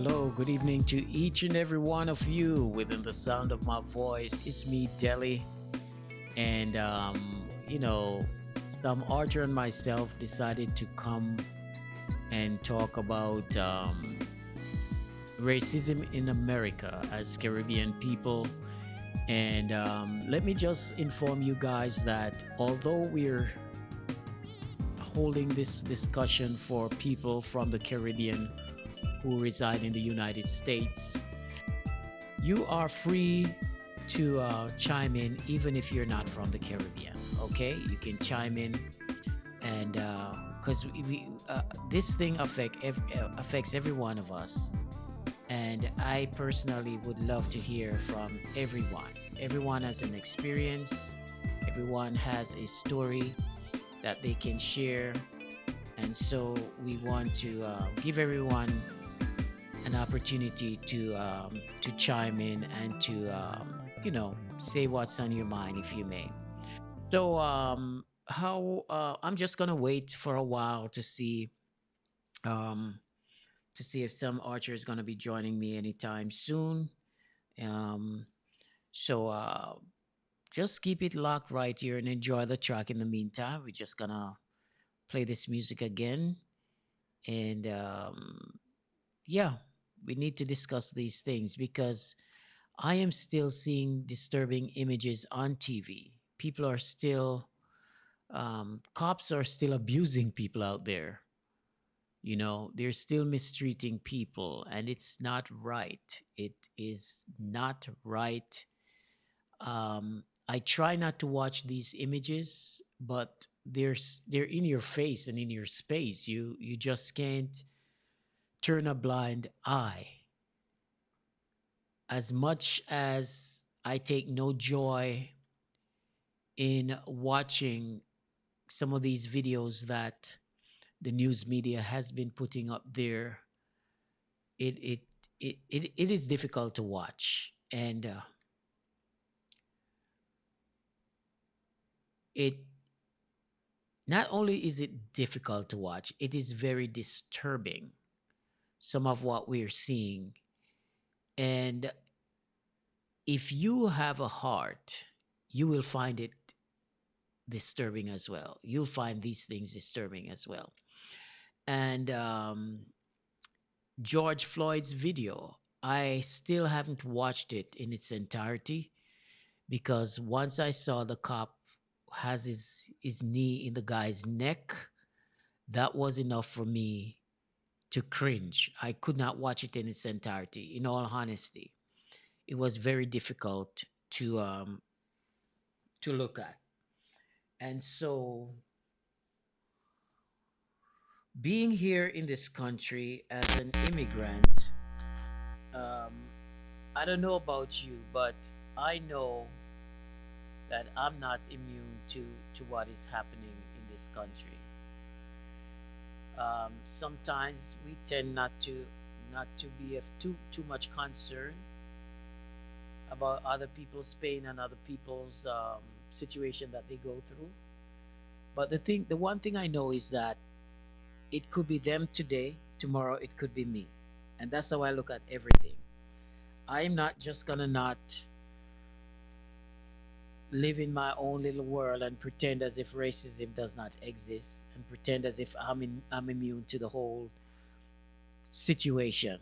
hello. Good evening to each and every one of you within the sound of my voice. It's me, Deli. And, some Archer and myself decided to come and talk about racism in America as Caribbean people. And let me just inform you guys that although we're holding this discussion for people from the Caribbean who reside in the United States, you are free to chime in even if you're not from the Caribbean. Okay, you can chime in, and because this thing affects every one of us, and I personally would love to hear from everyone. Everyone has an experience. Everyone has a story that they can share, and so we want to give everyone an opportunity to chime in and to say what's on your mind if you may. So how I'm just gonna wait for a while um, to see if some archer is gonna be joining me anytime soon. Um, so just keep it locked right here and enjoy the track. In the meantime, we're just gonna play this music again, and yeah, we need to discuss these things because I am still seeing disturbing images on TV. People are still, cops are still abusing people out there. They're still mistreating people, and it's not right. It is not right. I try not to watch these images, but they're in your face and in your space. You just can't turn a blind eye. As much as I take no joy in watching some of these videos that the news media has been putting up there, it it it is difficult to watch, and it not only is it difficult to watch, it is very disturbing. Some of what we're seeing, and if you have a heart, you will find it disturbing as well. You'll find these things disturbing as well. And George Floyd's video, I still haven't watched it in its entirety because once I saw the cop has his knee in the guy's neck, that was enough for me to cringe. I could not watch it in its entirety. In all honesty, it was very difficult to look at. And so, being here in this country as an immigrant, um, I don't know about you, but I know that I'm not immune to what is happening in this country. Sometimes we tend not to be of too much concern about other people's pain and other people's situation that they go through. But the one thing I know is that it could be them today, tomorrow it could be me, and that's how I look at everything. I'm not just gonna not live in my own little world and pretend as if racism does not exist and pretend as if I'm immune to the whole situation.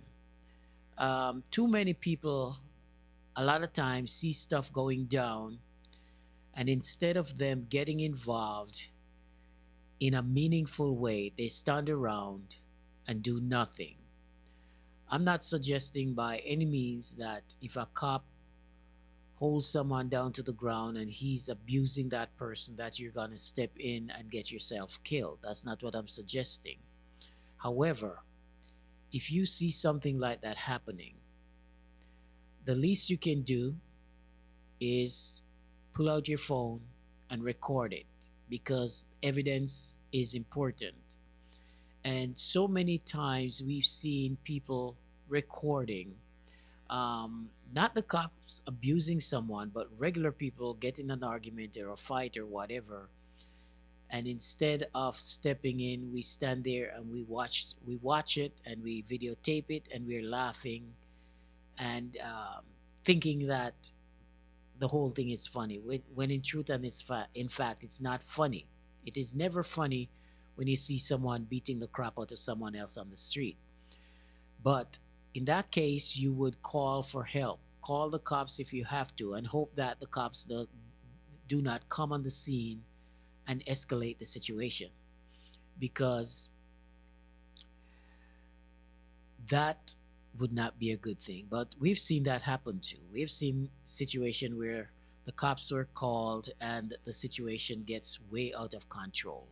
Too many people a lot of times see stuff going down, and instead of them getting involved in a meaningful way, they stand around and do nothing. I'm not suggesting by any means that if a cop holds someone down to the ground and he's abusing that person, that you're going to step in and get yourself killed. That's not what I'm suggesting. However, if you see something like that happening, the least you can do is pull out your phone and record it because evidence is important. And so many times we've seen people recording, not the cops abusing someone, but regular people getting an argument or a fight or whatever. And instead of stepping in, we stand there and we watch it and we videotape it and we're laughing and thinking that the whole thing is funny when in truth and in fact it's not funny. It is never funny when you see someone beating the crap out of someone else on the street. But in that case, you would call for help, call the cops if you have to, and hope that the cops do not come on the scene and escalate the situation, because that would not be a good thing. But we've seen that happen too. We've seen situation where the cops were called and the situation gets way out of control.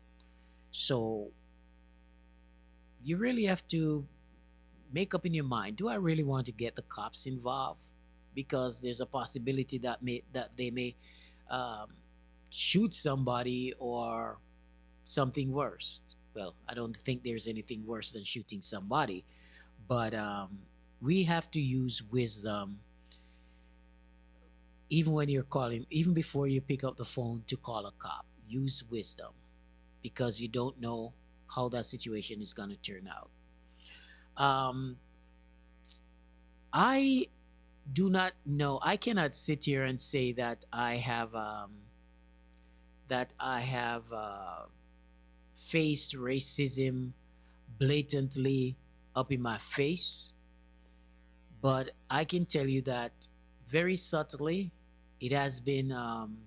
So you really have to make up in your mind, do I really want to get the cops involved? Because there's a possibility that they may um, shoot somebody or something worse. Well, I don't think there's anything worse than shooting somebody, but we have to use wisdom even when you're calling, even before you pick up the phone to call a cop. Use wisdom because you don't know how that situation is going to turn out. Um, I do not know. I cannot sit here and say that I have faced racism blatantly up in my face, but I can tell you that very subtly, it has been um,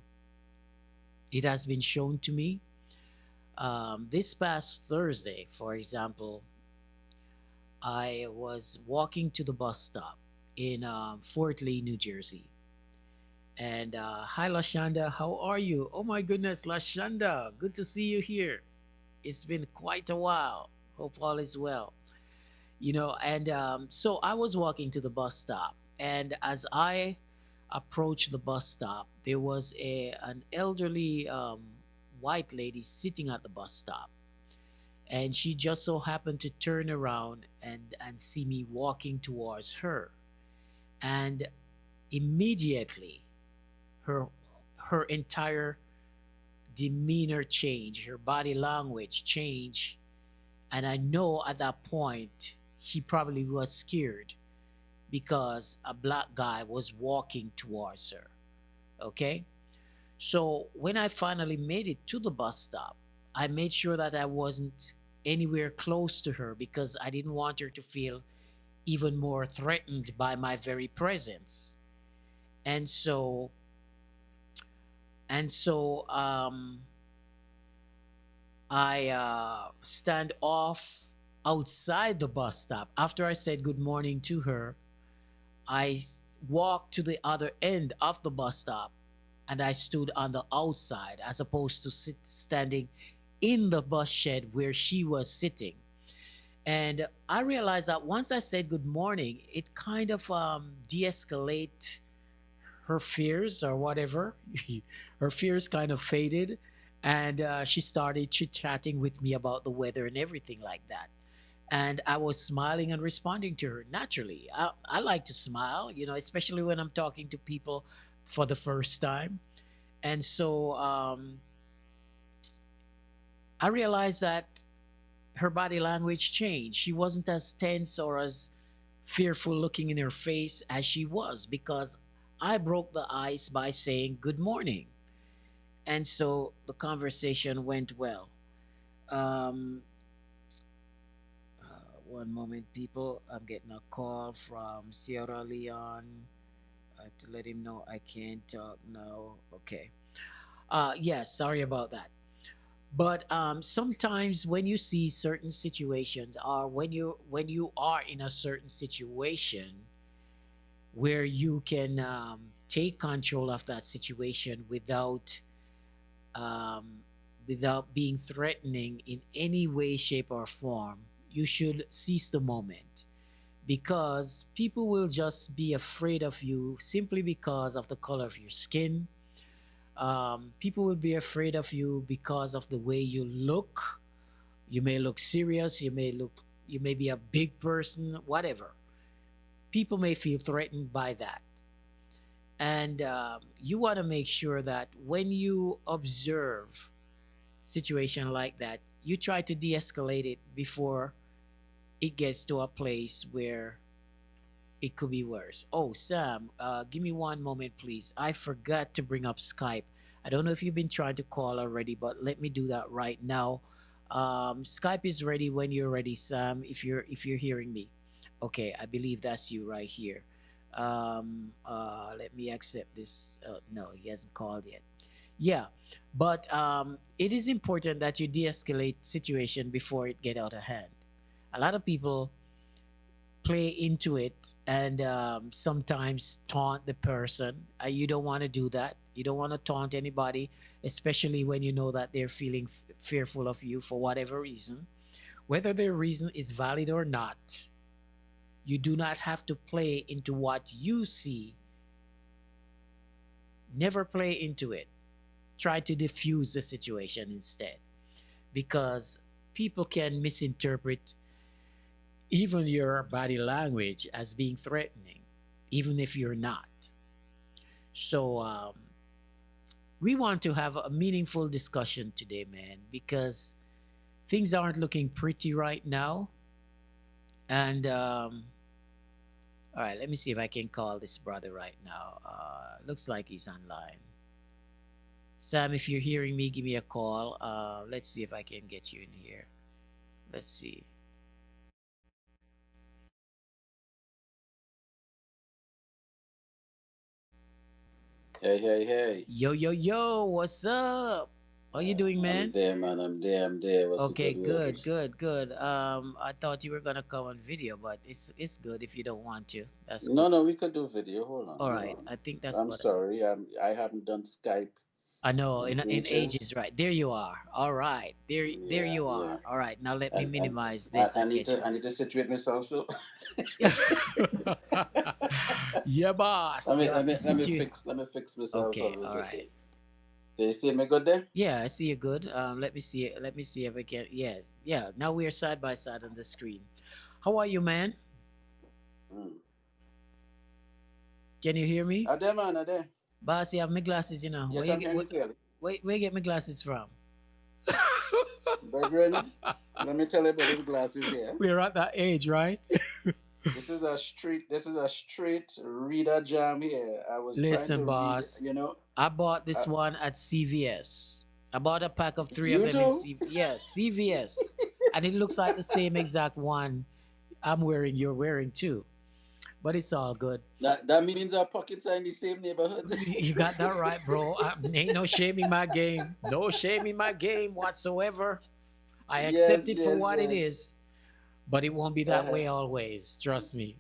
it has been shown to me. This past Thursday, for example, I was walking to the bus stop in Fort Lee, New Jersey. And hi, Lashanda, how are you? Oh my goodness, Lashanda, good to see you here. It's been quite a while. Hope all is well. And so I was walking to the bus stop, and as I approached the bus stop, there was an elderly white lady sitting at the bus stop, and she just so happened to turn around and see me walking towards her, and immediately her her entire demeanor changed, her body language changed, and I know at that point she probably was scared because a black guy was walking towards her. Okay? So when I finally made it to the bus stop, I made sure that I wasn't anywhere close to her because I didn't want her to feel even more threatened by my very presence. And so and so I stand off outside the bus stop. After I said good morning to her, walked to the other end of the bus stop and I stood on the outside as opposed to standing in the bus shed where she was sitting. And I realized that once I said good morning, it kind of de-escalate her fears or whatever. Her fears kind of faded, and she started chit-chatting with me about the weather and everything like that. And I was smiling and responding to her naturally. I like to smile, especially when I'm talking to people for the first time. And so I realized that her body language changed. She wasn't as tense or as fearful looking in her face as she was because I broke the ice by saying good morning. And so the conversation went well. Um, one moment, people. I'm getting a call from Sierra Leone to let him know I can't talk now. Okay. Yes, sorry about that. But sometimes when you see certain situations, or when you are in a certain situation where you can take control of that situation um, without being threatening in any way, shape, or form, you should seize the moment because people will just be afraid of you simply because of the color of your skin. People will be afraid of you because of the way you look. You may look serious, you may be a big person, whatever. People may feel threatened by that. And you want to make sure that when you observe situation like that, you try to de-escalate it before it gets to a place where it could be worse. Oh, Sam, give me one moment, please. I forgot to bring up Skype. I don't know if you've been trying to call already, but let me do that right now. Skype is ready when you're ready, Sam. If you're hearing me, okay. I believe that's you right here. Let me accept this. No, he hasn't called yet. Yeah, but it is important that you de-escalate situation before it get out of hand. A lot of people play into it and sometimes taunt the person. You don't want to do that. You don't want to taunt anybody, especially when you know that they're feeling fearful of you for whatever reason. Whether their reason is valid or not, you do not have to play into what you see. Never play into it. Try to diffuse the situation instead, because people can misinterpret even your body language as being threatening, even if you're not. So, we want to have a meaningful discussion today, man, because things aren't looking pretty right now. And, all right, let me see if I can call this brother right now. Looks like he's online. Sam, if you're hearing me, give me a call. Let's see if I can get you in here. Let's see. Hey, hey, hey. Yo, yo, yo, what's up? How you doing, I'm man? there, man. I'm there. I'm there. What's the Okay, good word? good, good, good. I thought you were gonna come on video, but it's good if you don't want to. That's No, cool. no, we could do video. Hold on, All hold right, on. I think that's I'm what sorry. I haven't done Skype I know. In ages, ages. right? There you are. All right, there Yeah, you yeah. are. All right, now let me And and minimize I, this I and need get to you. I need to situate myself. So Yeah, boss. let me You let have to me let sit me you. fix let me fix myself a Okay, all little right. bit. So you see me good there? Yeah, I see you good. Let me see. Let me see if I can. Yes, yeah. Now we are side by side on the screen. How are you, man? Mm. Can you hear me? Are there, man? Are there? Boss, you have my glasses, you know. Yes, I'm hearing you clearly. Where you get my glasses from? Brethren, let me tell you about these glasses here. We're at that age, right? This is a straight reader jam here. I was trying Listen, to read, boss. I bought this uh, one at CVS. I bought a pack of three of you them in too. Yes, CVS. And it looks like the same exact one I'm wearing, you're wearing too. But it's all good. That means our pockets are in the same neighborhood. You got that right, bro. Ain't no shame in my game. No shame in my game whatsoever. I accept Yes, it for yes, what it yes. is, but it won't be that Uh-huh. way always. Trust me.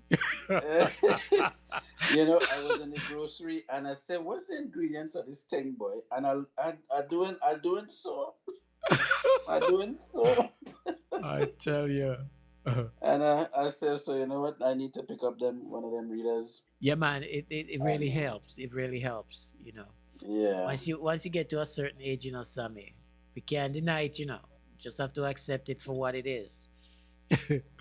I was in the grocery and I said, "What's the ingredients of this thing, boy?" And I doing so, I doing so. I tell you. And I said, "So you know what? I need to pick up them one of them readers." Yeah, man, it And really helps. It really helps, you know. yeah. Once you get to a certain age, you know, Sammy, we can't deny it, you know. Just have to accept it for what it is.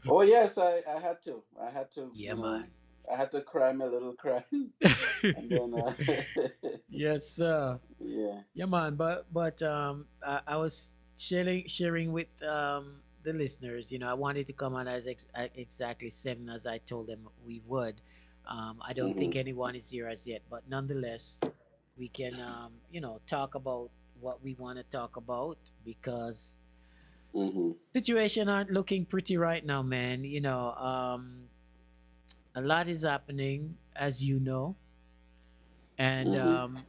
Oh yes, I had to. I had to, Yeah, man. I had to cry my little cry. And then Yes, sir. yeah. Yeah, man. I was sharing with the listeners. You know, I wanted to come on as exactly 7 as I told them we would. I don't think Mhm. anyone is here as yet, but nonetheless, we can you know, talk about what we want to talk about, because Mhm. situation aren't looking pretty right now, man. You know, a lot is happening, as you know, and Mhm.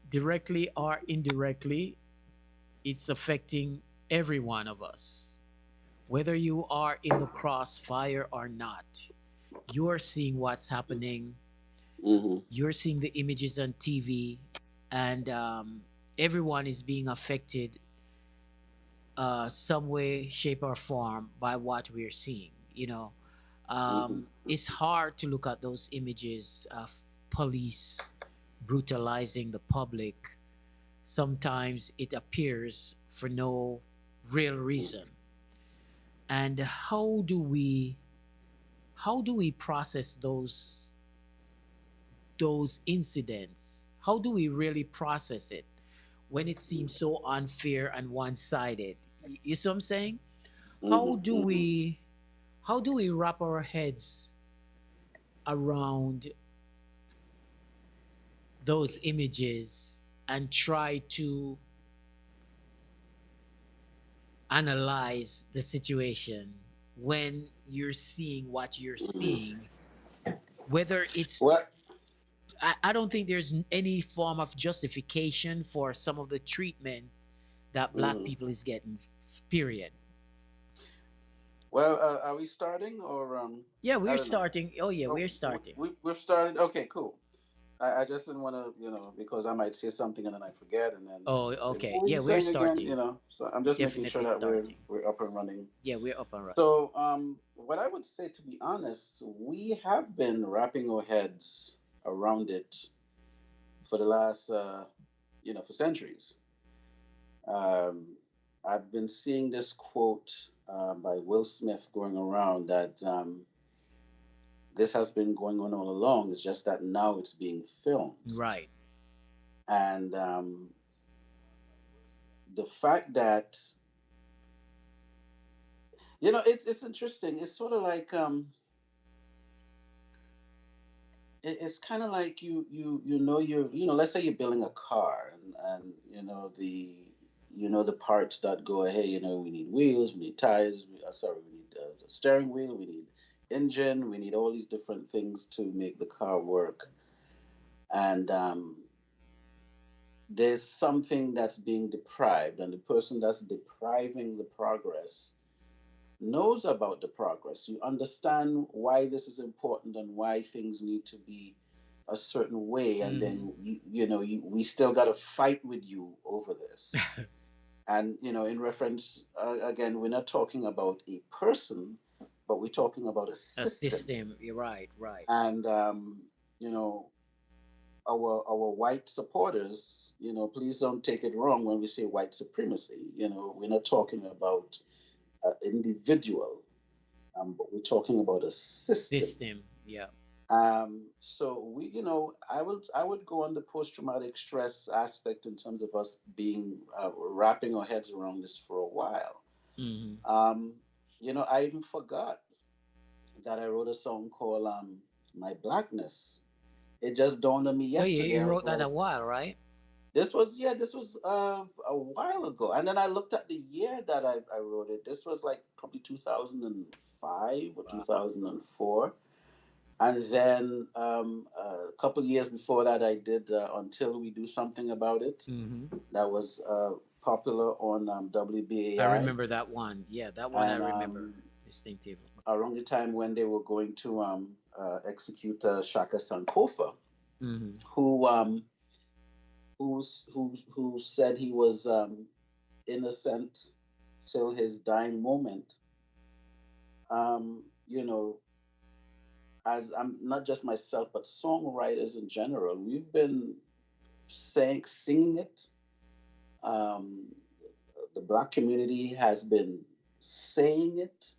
directly or indirectly, it's affecting every one of us. Whether you are in the crossfire or not, you're seeing what's happening. Mhm. You're seeing the images on TV, and everyone is being affected some way, shape, or form by what we're seeing. You know, Mhm. it's hard to look at those images of police brutalizing the public. Sometimes it appears for no real reason. And how do we process those incidents? How do we really process it when it seems so unfair and one-sided. You see what I'm saying? How Mhm. do Mhm. we how do we wrap our heads around those images and try to analyze the situation when you're seeing what you're Mhm. seeing, whether it's Well, I don't think there's any form of justification for some of the treatment that black mhm. people is getting, period. Well, are we starting or Yeah, I we're don't know. starting. Oh yeah, Oh, we're starting. we've started. Okay, cool. I just didn't want to, because I might say something and then I forget, and then Oh, what okay. were you Yeah, we're saying again? starting. So I'm just making sure Definitely that starting. we're up and running. Yeah, we're up and running. So, what I would say, to be honest, we have been wrapping our heads around it for the last, for centuries. Um, I've been seeing this quote by Will Smith going around that this has been going on all along. It's just that now it's being filmed, Right. and the fact that it's interesting. It's sort of like it's kind of like let's say you're building a car, and the parts that go ahead. We need wheels, we need tires. We need the steering wheel, we need engine, we need all these different things to make the car work. And there's something that's being deprived, and the person that's depriving the progress knows about the progress. You understand why this is important and why things need to be a certain way, and Hmm. then we still got to fight with you over this. And in reference, again, we're not talking about a person, but we're talking about a A system. system. You're right. Right. And you know, our white supporters, please don't take it wrong when we say white supremacy. We're not talking about an individual, but we're talking about a system. System. Yeah. So I would go on the post-traumatic stress aspect in terms of us being wrapping our heads around this for a while. Hmm. Um, I even forgot that I wrote a song called "My Blackness." It just dawned on me Oh yeah, yesterday. you I was wrote that a like, while, right? this was a while ago, and then I looked at the year that I wrote it. This was like probably 2005 or Wow. 2004. And then a couple years before that, I did "Until We Do Something About It." Hmm. That was popular on I WBAI. remember that one. Yeah, that one I And remember distinctively. around the time when they were going to execute Shaka Sankofa, Hmm. who who said he was innocent till his dying moment. You know, as I'm not just myself, but songwriters in general, we've been singing it. Um, the black community has been saying it.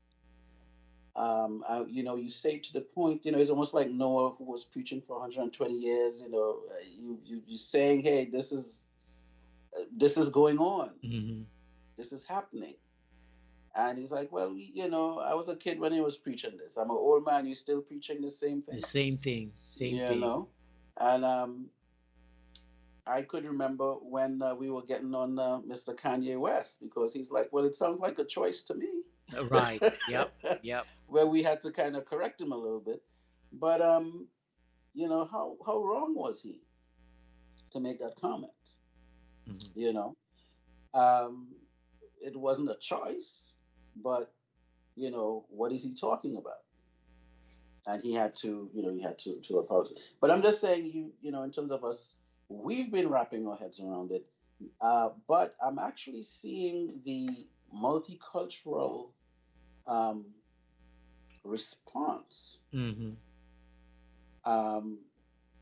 You say to the point, it's almost like Noah who was preaching for 120 years. You saying, hey, this is going on, Hmm. this is happening, and he's like, well, I was a kid when he was preaching this. I'm an old man. You still preaching the same The thing, same thing. Same you thing. know. And I could remember when we were getting on Mr. Kanye West, because he's like, well, it sounds like a choice to me. Right. Yep. Yep. Where we had to kind of correct him a little bit. But how wrong was he to make that comment? Hmm. You know, um, it wasn't a choice, but what is he talking about? And he had to apologize. But I'm just saying, in terms of us, we've been wrapping our heads around it. But I'm actually seeing the multicultural um, response. Hmm. Um,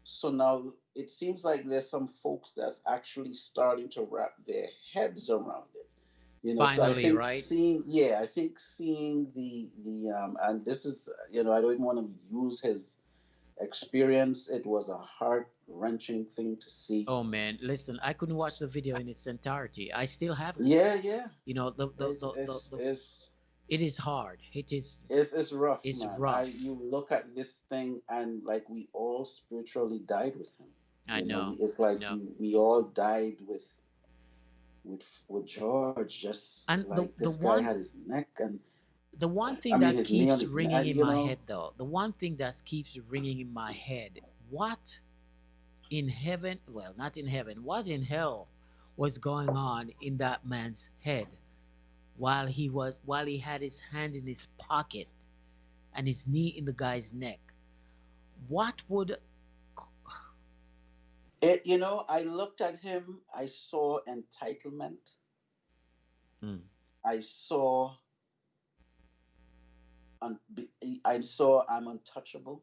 so now it seems like there's some folks that's actually starting to wrap their heads around it. So I Finally, think right? seeing the and this is, I don't even want to use his experience. It was a heart wrenching thing to see. Oh man, listen, I couldn't watch the video in its entirety. I still have it. Yeah, yeah. You know, It's it's it's it is hard. It is it's rough, it's man. You rough. look at this thing and like we all spiritually died with him. I know. It's I like know. we all died with George. Just And like this the guy had one his neck, and the one I thing mean that his knee on keeps his neck. ringing in my head though, the one thing that keeps ringing in my head, what in heaven, well, not in heaven, what in hell was going on in that man's head while he had his hand in his pocket and his knee in the guy's neck? What would I looked at him. I saw entitlement. Mm. I saw I saw I'm untouchable.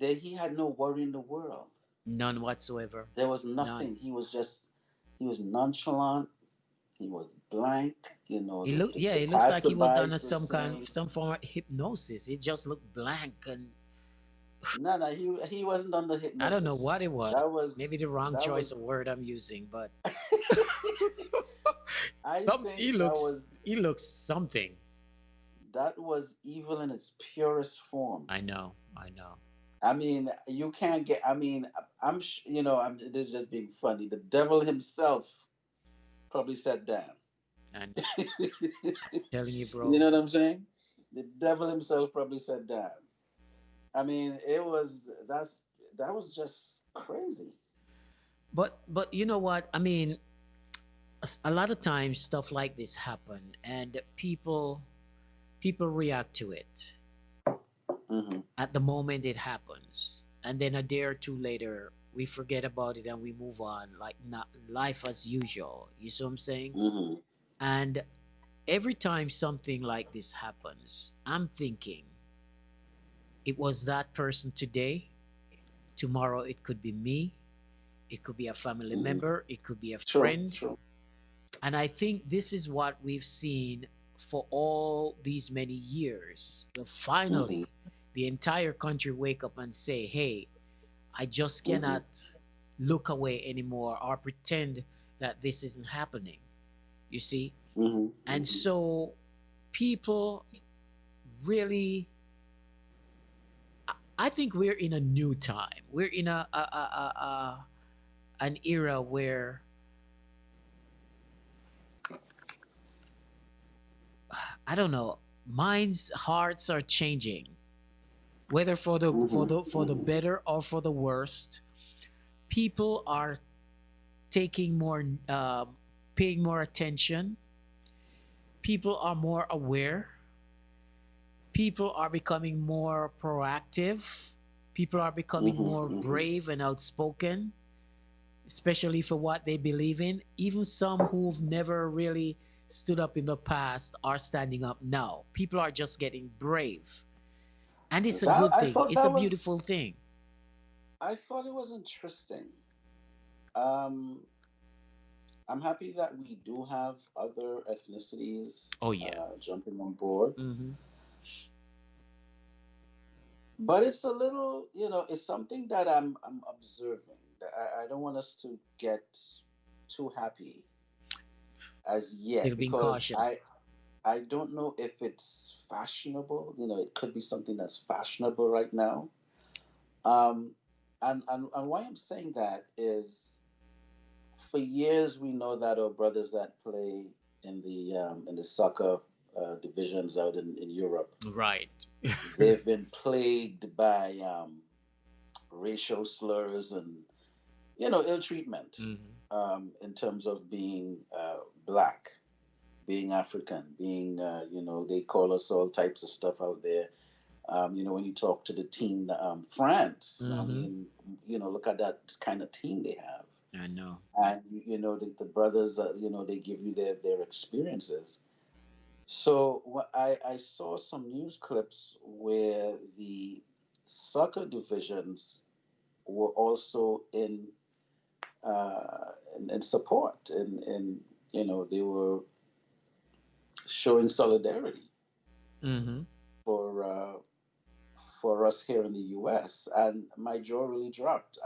He had no worry in the world. None whatsoever? There was None. nothing. He was nonchalant. He was blank. Yeah, The it looks like he was on passerbys were some kind saying, of some form of hypnosis. It just looked blank, and no, no, he wasn't under I don't know hypnosis. what it was. Maybe the wrong That choice of was. word I'm using, but I think he looks something. that was evil in its purest form. I know, I know. I mean, you can't get. I mean, this is just being funny. The devil himself probably sat down. I know. Telling you, You bro. know what I'm saying? The devil himself probably sat down. I mean, that was just crazy. But you know what? I mean, a lot of times stuff like this happen, and people react to it Hmm. at the moment it happens, and then a day or two later we forget about it and we move on like not life as usual. You see what I'm saying? Hmm. And every time something like this happens, I'm thinking it was that person today. Tomorrow it could be me. It could be a family Hmm. member. It could be a True. friend. True. And I think this is what we've seen for all these many years. The Hmm. finally, the entire country wake up and say, hey, I just Hmm. cannot look away anymore or pretend that this isn't happening. You see? Hmm. And Hmm. so people really, I think we're in a new time. We're in an era where I don't know, minds, hearts are changing, whether Hmm. for the Hmm. better or for the worst. People are taking more, paying more attention. People are more aware. People are becoming more proactive. People are becoming Hmm. more Hmm. brave and outspoken, especially for what they believe in. Even some who've never really stood up in the past are standing up now. People are just getting brave. And it's a That good I thing, thought it's a that was beautiful thing. I thought it was interesting. Um, I'm happy that we do have other ethnicities Oh, yeah. jumping on board, Hmm. but it's a little, it's something that I'm observing. That I don't want us to get too happy as yet Still being because cautious. I don't know if it's fashionable. It could be something that's fashionable right now. Um, and why I'm saying that is for years we know that our brothers that play in the soccer divisions out in Europe, Right. they've been plagued by racial slurs and ill treatment Hmm. in terms of being black, being African, being they call us all types of stuff out there. When you talk to the team, France, I Hmm. mean, look at that kind of team they have. I know. And the brothers, they give you their experiences. So I saw some news clips where the soccer divisions were also in support, and they were showing solidarity Hmm. for for us here in the U.S. And my jaw really dropped.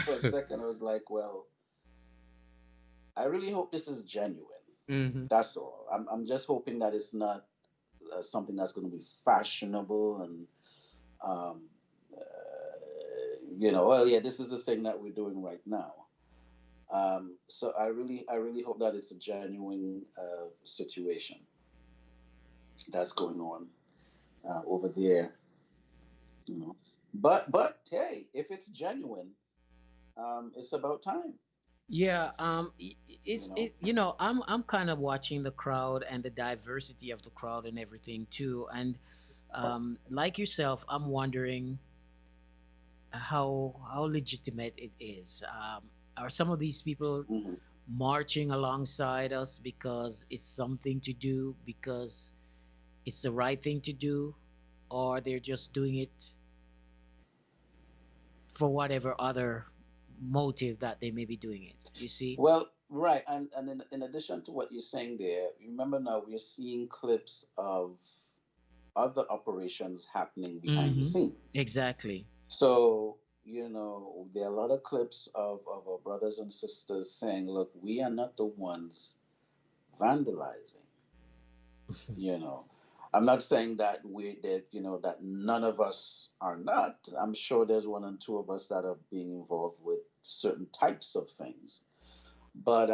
For a second, I was like, well, I really hope this is genuine. Hmm. That's all. I'm just hoping that it's not something that's going to be fashionable and, um, well, yeah, this is the thing that we're doing right now. So I really hope that it's a genuine situation that's going on over there. You know, but hey, if it's genuine, it's about time. Yeah, You it's know. it. I'm kind of watching the crowd and the diversity of the crowd and everything too. And like yourself, I'm wondering how legitimate it is. Are some of these people Hmm. marching alongside us because it's something to do, because it's the right thing to do, or they're just doing it for whatever other motive that they may be doing it? You see? Well, right, and in addition to what you're saying there, remember now we're seeing clips of other operations happening behind the Mm-hmm. scenes. Exactly. So, there are a lot of clips of our brothers and sisters saying, look, we are not the ones vandalizing. You know, I'm not saying that none of us are not. I'm sure there's one and two of us that are being involved with certain types of things. But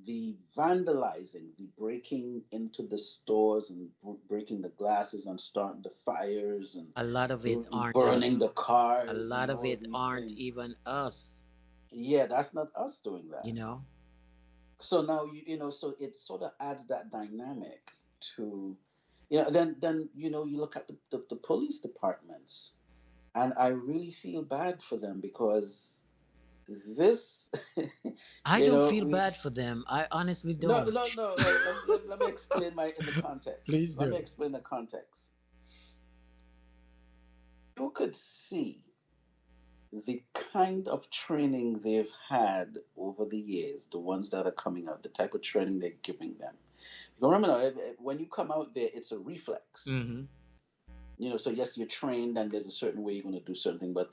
the vandalizing, the breaking into the stores and breaking the glasses and starting the fires and A lot of it aren't burning us. the A cars and lot of all of it these aren't things. even us, Yeah, that's not us doing you that. know? So now so it sort of adds that dynamic to, then you look at the police departments, and I really feel bad for them because this, I don't feel we bad for them. I honestly no, don't. no, no. Let me explain my in the context. Please Let me do. explain the context. You could see the kind of training they've had over the years, the ones that are coming out, the type of training they're giving them. You remember now, when you come out there, it's a reflex. Hmm. So yes, you're trained, and there's a certain way you're going to do something, but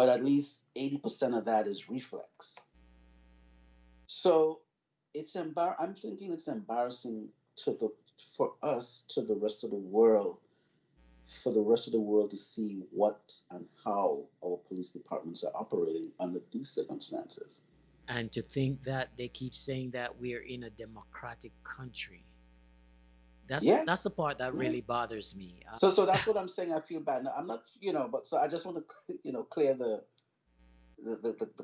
at least 80% of that is reflex. So I'm thinking it's embarrassing to the for us to the rest of the world, for the rest of the world to see what and how our police departments are operating under these circumstances. And to think that they keep saying that we're in a democratic country. That's Yeah, that's the part that yeah. really bothers me. So that's what I'm saying. I feel bad. Now, I'm not, but so I just want to, clear the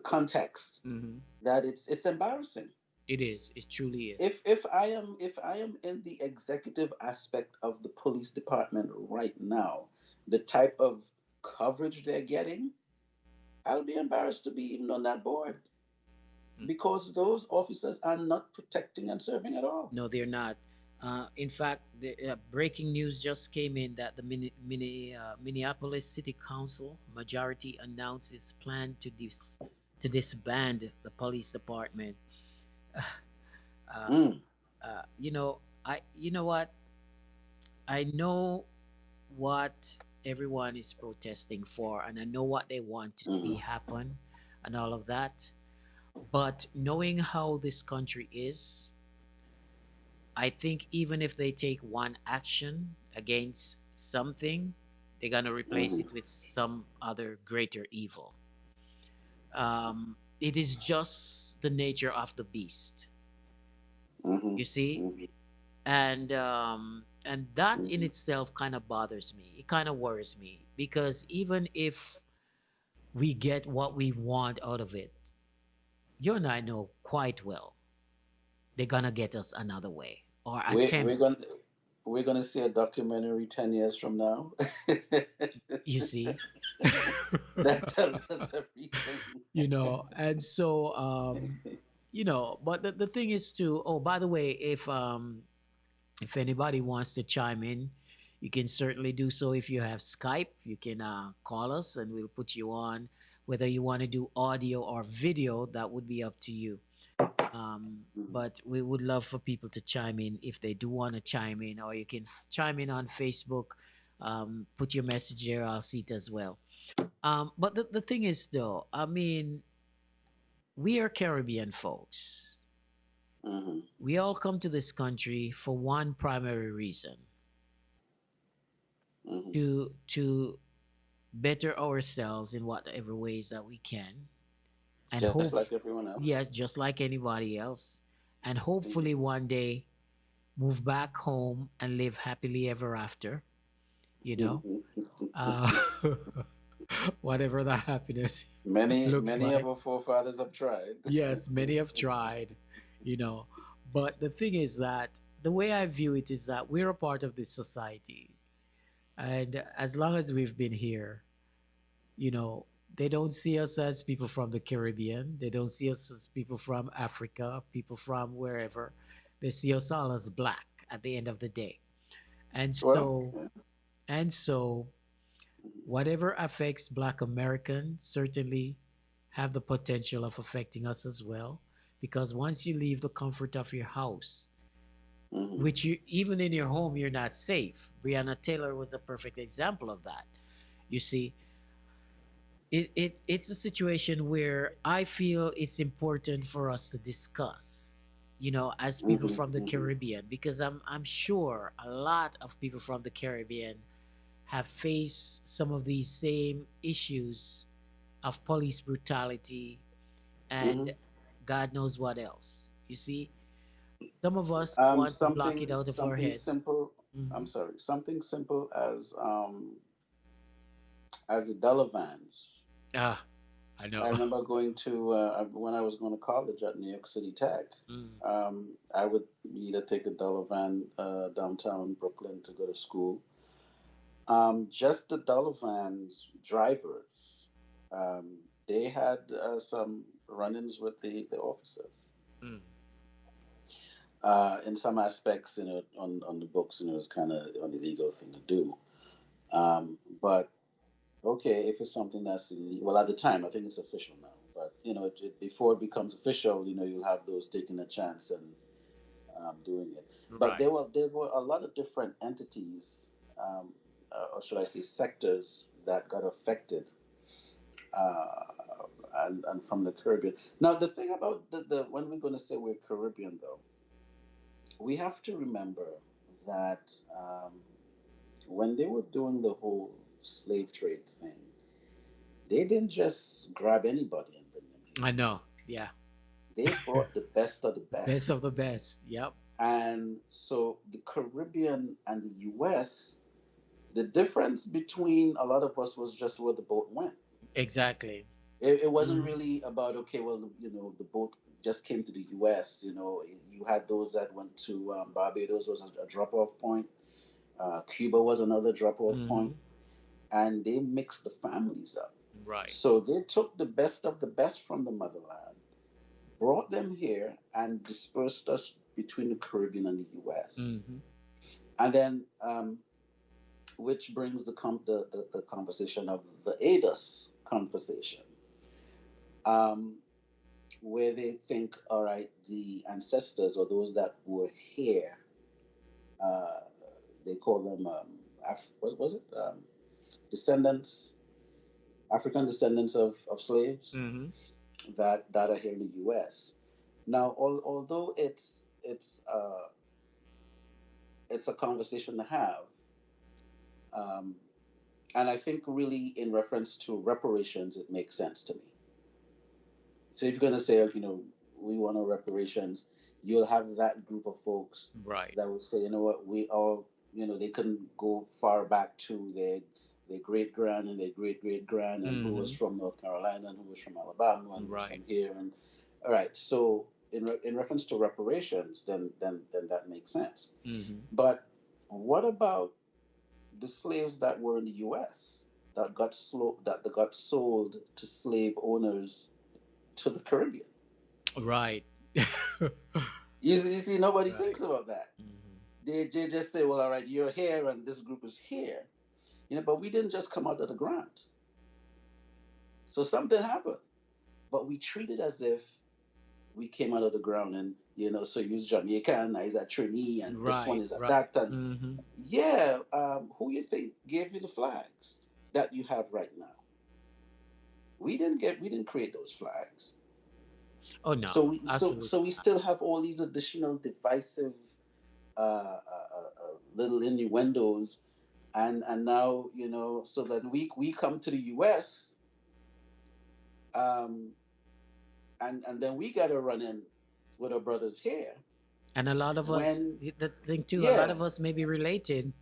context Mhm. that it's embarrassing. It is. It truly is. If I am in the executive aspect of the police department right now, the type of coverage they're getting, I'll be embarrassed to be even on that board Mm. because those officers are not protecting and serving at all. No, they're not. In fact, the breaking news just came in that the Minneapolis City Council majority announced its plan to disband the police department. uh, Mm, you know what? I know what everyone is protesting for, and I know what they want to be mm, happen, and all of that. But knowing how this country is, I think even if they take one action against something, they're gonna replace mm, it with some other greater evil. It is just the nature of the beast, mm, you see, mm, and that in mm. itself kind of bothers me. It kind of worries me because even if we get what we want out of it, you and I know quite well they're gonna get us another way or We attempt. we're gonna see a documentary 10 years from now You see. that tells us everything. And so but the thing is too. Oh, by the way, if anybody wants to chime in, you can certainly do so. If you have Skype, you can call us and we'll put you on. Whether you want to do audio or video, that would be up to you. But we would love for people to chime in if they do want to chime in, or you can chime in on Facebook. Put your message there, I'll see it as well. But the thing is, though, I mean, we are Caribbean folks. Mm-hmm. We all come to this country for one primary reason, Mm-hmm. to better ourselves in whatever ways that we can, and Just hope, like everyone else. yes, just like anybody else, and Mm-hmm. hopefully one day move back home and live happily ever after, you know, uh, whatever the happiness Many, looks many of like. our forefathers have tried. Yes, many have tried, you know, but the thing is that the way I view it is that we're a part of this society. And as long as we've been here, you know, they don't see us as people from the Caribbean. They don't see us as people from Africa, people from wherever. They see us all as black at the end of the day. And Well, so, and so, whatever affects Black Americans certainly have the potential of affecting us as well. Because once you leave the comfort of your house, mm-hmm. which you, even in your home, you're not safe. Breonna Taylor was a perfect example of that. You see, it's a situation where I feel it's important for us to discuss, you know, as people Mm-hmm. from the Mm-hmm. Caribbean, because I'm sure a lot of people from the Caribbean have faced some of these same issues of police brutality Mm-hmm. and God knows what else. You see, some of us want to block it out of our Something heads. simple. Hmm. I'm sorry. Something simple as the Delavans. Ah, I I know. remember going to when I was going to college at New York City Tech. Mm, I would either take a Delavan downtown Brooklyn to go to school. Just the Delavans drivers, um, they had some run-ins with the officers. mm, In some aspects, on the books, it's kind of an illegal thing to do. But okay, if it's something that's illegal, well, at the time, I think it's official now. But before it becomes official, you'll have those taking a chance and doing it. But right. there were a lot of different entities, or should I say, sectors that got affected, uh, and from the Caribbean. Now, the thing about the when we're going to say we're Caribbean, though, we have to remember that when they were doing the whole slave trade thing, they didn't just grab anybody and bring them here. I know. Yeah. They brought the best of the Best of best. the best. Yep. And so the Caribbean and the US, the difference between a lot of us was just where the boat went. Exactly. It wasn't Hmm. really about, okay, well, the boat just came to the US. You had those that went to Barbados was a drop off point. Cuba was another drop off point, Hmm. and they mixed the families up. Right. So they took the best of the best from the motherland, brought them here, and dispersed us between the Caribbean and the US. Hmm. And then, which brings the conversation of the ADUS conversation, um, where they think, all right, the ancestors or those that were here, uh, they call them, what was it? Descendants, African descendants of slaves Hmm. that are here in the U.S. Now, although it's a conversation to have, um, and I think really in reference to reparations, it makes sense to me. So if you're going to say, we want our reparations, you'll have that group of folks Right. that will say, you know what, we all, they can go far back to their great grand and their great great grand, and who was Hmm. from North Carolina and who was from Alabama and who was Right. from here, and all right. So in reference to reparations, then that makes sense. Hmm. But what about the slaves that were in the U.S. that got sold to slave owners to the Caribbean? Right. You see, nobody Right. thinks about that. Hmm. They just say, well, all right, you're here and this group is here. But we didn't just come out of the ground. So something happened. But we treat it as if we came out of the ground, and so he's Jamaican, he's a Trini, and this one Right, is a right. that, and Mm-hmm. yeah, who you think gave you the flags that you have right now? We didn't create those flags. Oh no, So we absolutely not. still have all these additional divisive little innuendos, and now so then we come to the U.S. um, and then we got to run in with our brothers here And a lot of us, when the thing too, a lot yeah, of us may be related.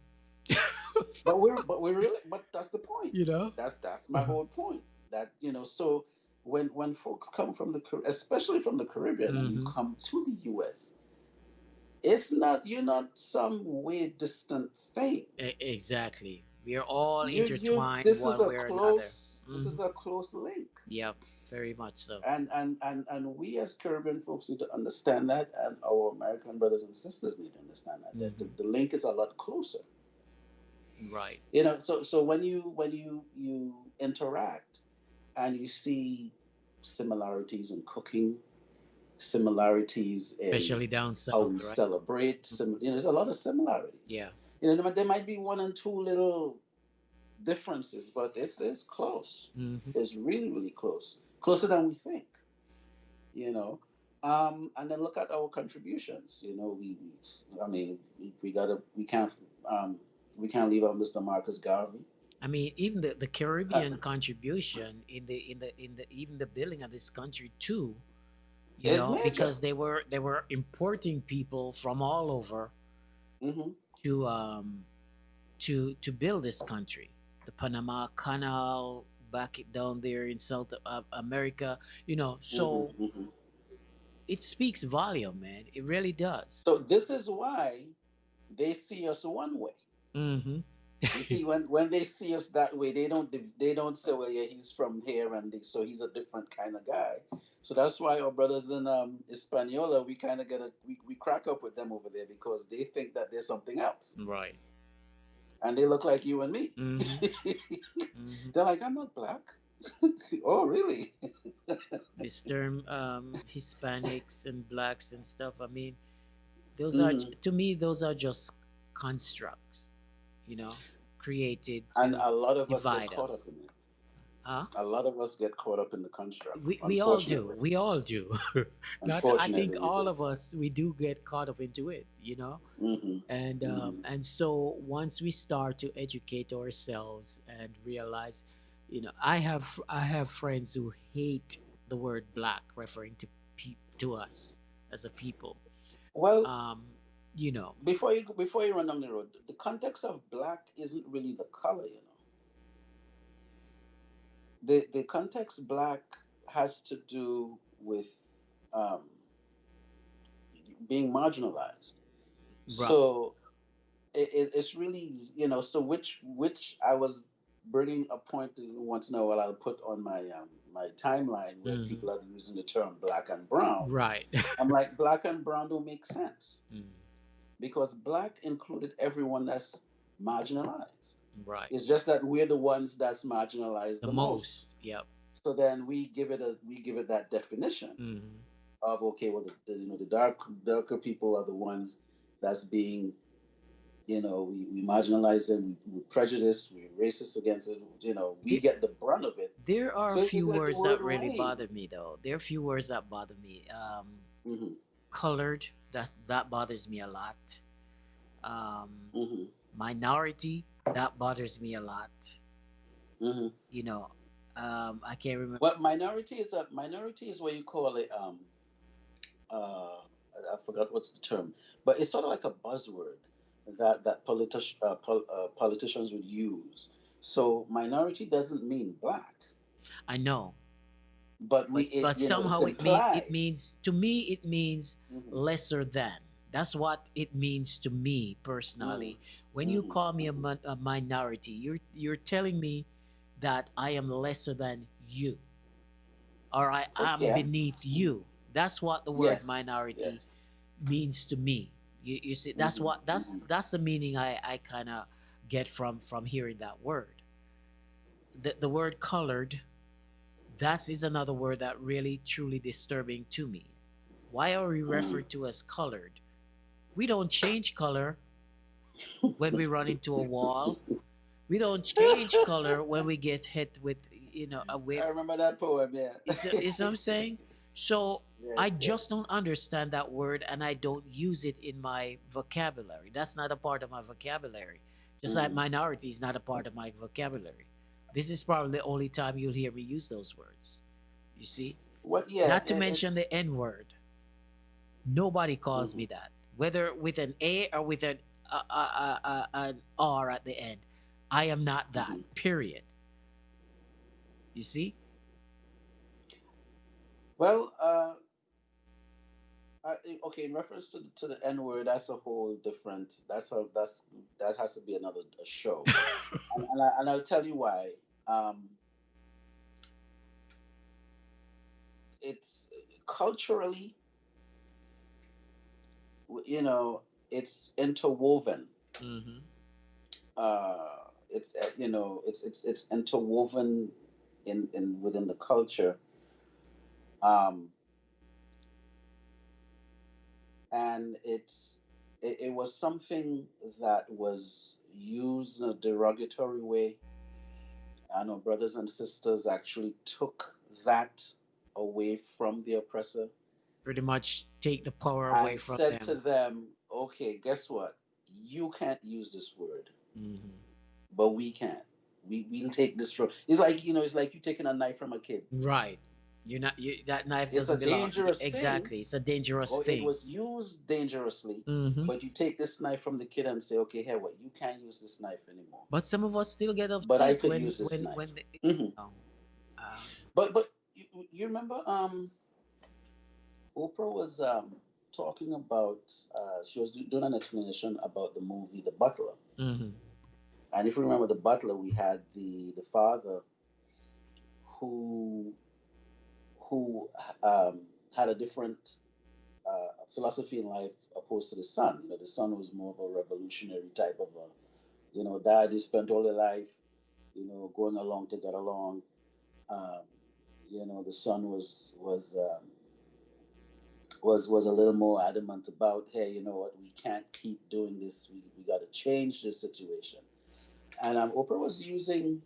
but we're really, but that's the point. You know. That's my whole point. That so when folks come from especially from the Caribbean, and you Mm-hmm. come to the U.S., it's not you're not some way distant thing. Exactly. We are all You intertwined this is one a way or another. close this Mm-hmm. is a close link. Yep, very much so. And we as Caribbean folks need to understand that, and our American brothers and sisters need to understand that Mm-hmm. the link is a lot closer. Right. So when you interact and you see similarities in cooking, similarities in Especially down how south, we right? celebrate, there's a lot of similarities. Yeah. There might be one and two little differences, but it's close. Mm-hmm. It's really, really close, closer than we think. You know, and then look at our contributions. I mean, um, we can't leave out Mr. Marcus Garvey. I mean, even the Uh, Caribbean contribution in the even the building of this country too, is major. because they were importing people from all over Hmm. to to build this country. The Panama Canal back down there in South America, Hmm. so Hmm. it speaks volume, man. It really does. So this is why they see us one way. Mm-hmm. You see, when they see us that way, they don't say, well, yeah, he's from here, and so he's a different kind of guy. So that's why our brothers in Hispaniola, we kind of we crack up with them over there because they think that there's something else, Right. and they look like you and me. Mm-hmm. Mm-hmm. They're like, I'm not black. Oh, really? This term, Hispanics and blacks and stuff. I mean, those are Hmm. to me those are just constructs, you know, created And to a lot of us get divide caught up us. in it. Huh? A lot of us get caught up in the construct, We all do. unfortunately. We all do. Not I think Unfortunately, we all do. of us we do get caught up into it. Hmm. And Hmm. so once we start to educate ourselves and realize, I have friends who hate the word black referring to to us as a people. Well, Um, you know, before you run down the road, the context of black isn't really the color. The context black has to do with um, being marginalized. right. So it's really so which I was bringing a point to once in a while I'll put on my timeline where Hmm. people are using the term black and brown. Right. I'm like, black and brown don't make sense Mm, because black included everyone that's marginalized. right. It's just that we're the ones that's marginalized The the most. most. Yep. So then we give it that definition Hmm. of, okay, well, the darker people are the ones that's being, we marginalize them, we prejudice, we're racist against it, we There, get the brunt of it. there are a So it's few like the words word that really rain. bother me, though. There are a few words that bother me. Hmm. Colored. That bothers me a lot. Um, Hmm. Minority. That bothers me a lot. Hmm. You know, I can't remember. Well, minority is what you call it. I forgot what's the term, but it's sort of like a buzzword that politicians would use. So minority doesn't mean black, I know, but we but it but you know it's somehow it implied. means to me it means Hmm. lesser than. That's what it means to me Hmm. personally. When you Hmm. call me Hmm. a minority, you're telling me that I am lesser than you, or I Oh, am yeah. beneath you. That's what the word Yes. minority Yes. means to me. You see, that's Hmm. what that's Hmm. that's the meaning I kind of get from hearing that word. The word colored, that is another word that really truly disturbing to me. Why are we Mm. referred to as colored? We don't change color when we run into a wall. We don't change color when we get hit with, a I whip. remember that poem. Yeah. Is what I'm saying? So Yes. I Yes. just don't understand that word and I don't use it in my vocabulary. That's not a part of my vocabulary. Just like Hmm. minority is not a part of my vocabulary. This is probably the only time you'll hear me use those words. You see? What? Yeah. Not to mention It's. the N word. Nobody calls Hmm. me that, whether with an A or with an R at the end. I am not that. Hmm. Period. You see? Well, okay. In reference to the N word, that's a whole different. That has to be another a show, and I'll tell you why. Um, it's culturally, you know, it's interwoven. Mm-hmm. It's it's interwoven in within the culture, um, and it was something that was used in a derogatory way. I know brothers and sisters actually took that away from the oppressor Pretty much take the power away and from said to them. them, "Okay, guess what? You can't use this word, Hmm. but we can. We'll take this from." It's like it's like you taking a knife from a kid. Right. You're not. That knife It's a doesn't belong. dangerous thing, Exactly. It's a dangerous or it thing. was used dangerously, Hmm. but you take this knife from the kid and say, okay, here, what? You can't use this knife anymore. But some of us still get But I upset could use this when knife. they, Hmm. um, um, But you remember Oprah was talking about she was doing an explanation about the movie The Butler. mhm. And if you remember The Butler, we had the father who who had a different philosophy in life opposed to the son. The son was more of a revolutionary type of a, dad. He spent all their life, going along to get along. Um, the son was a little more adamant about, hey, you know what, we can't keep doing this. We got to change this situation. And Oprah was using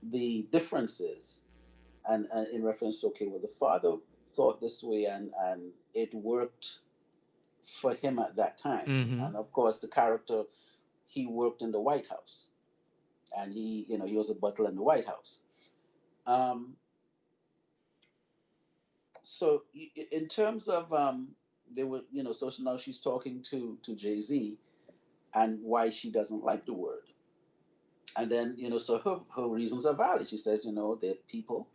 the differences and in reference to, okay, well, the father thought this way and it worked for him at that time. Mhm. And of course, the character, he worked in the White House, and he was a butler in the White House. Um, so in terms of they were, so now she's talking to Jay Z and why she doesn't like the word, and then so her reasons are valid. She says, there are people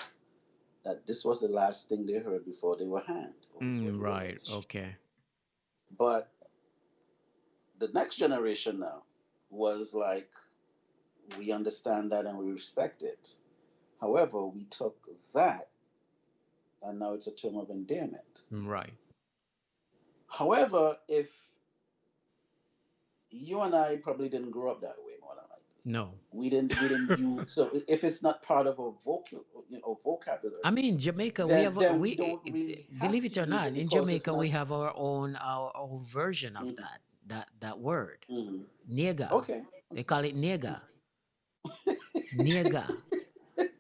that this was the last thing they heard before they were hanged or before they were Right. lynched. Okay. But the next generation now was like, we understand that and we respect it. However, we took that and now it's a term of endearment. Right. However, if you and I probably didn't grow up that way, more than likely. No. We didn't use, so if it's not part of a I vocabulary, mean, Jamaica, then we don't really believe have to it or use not, it in because it's Jamaica we not. have our own version of Hmm. that word, Hmm. nigga. Okay. They call it nigga, nigga.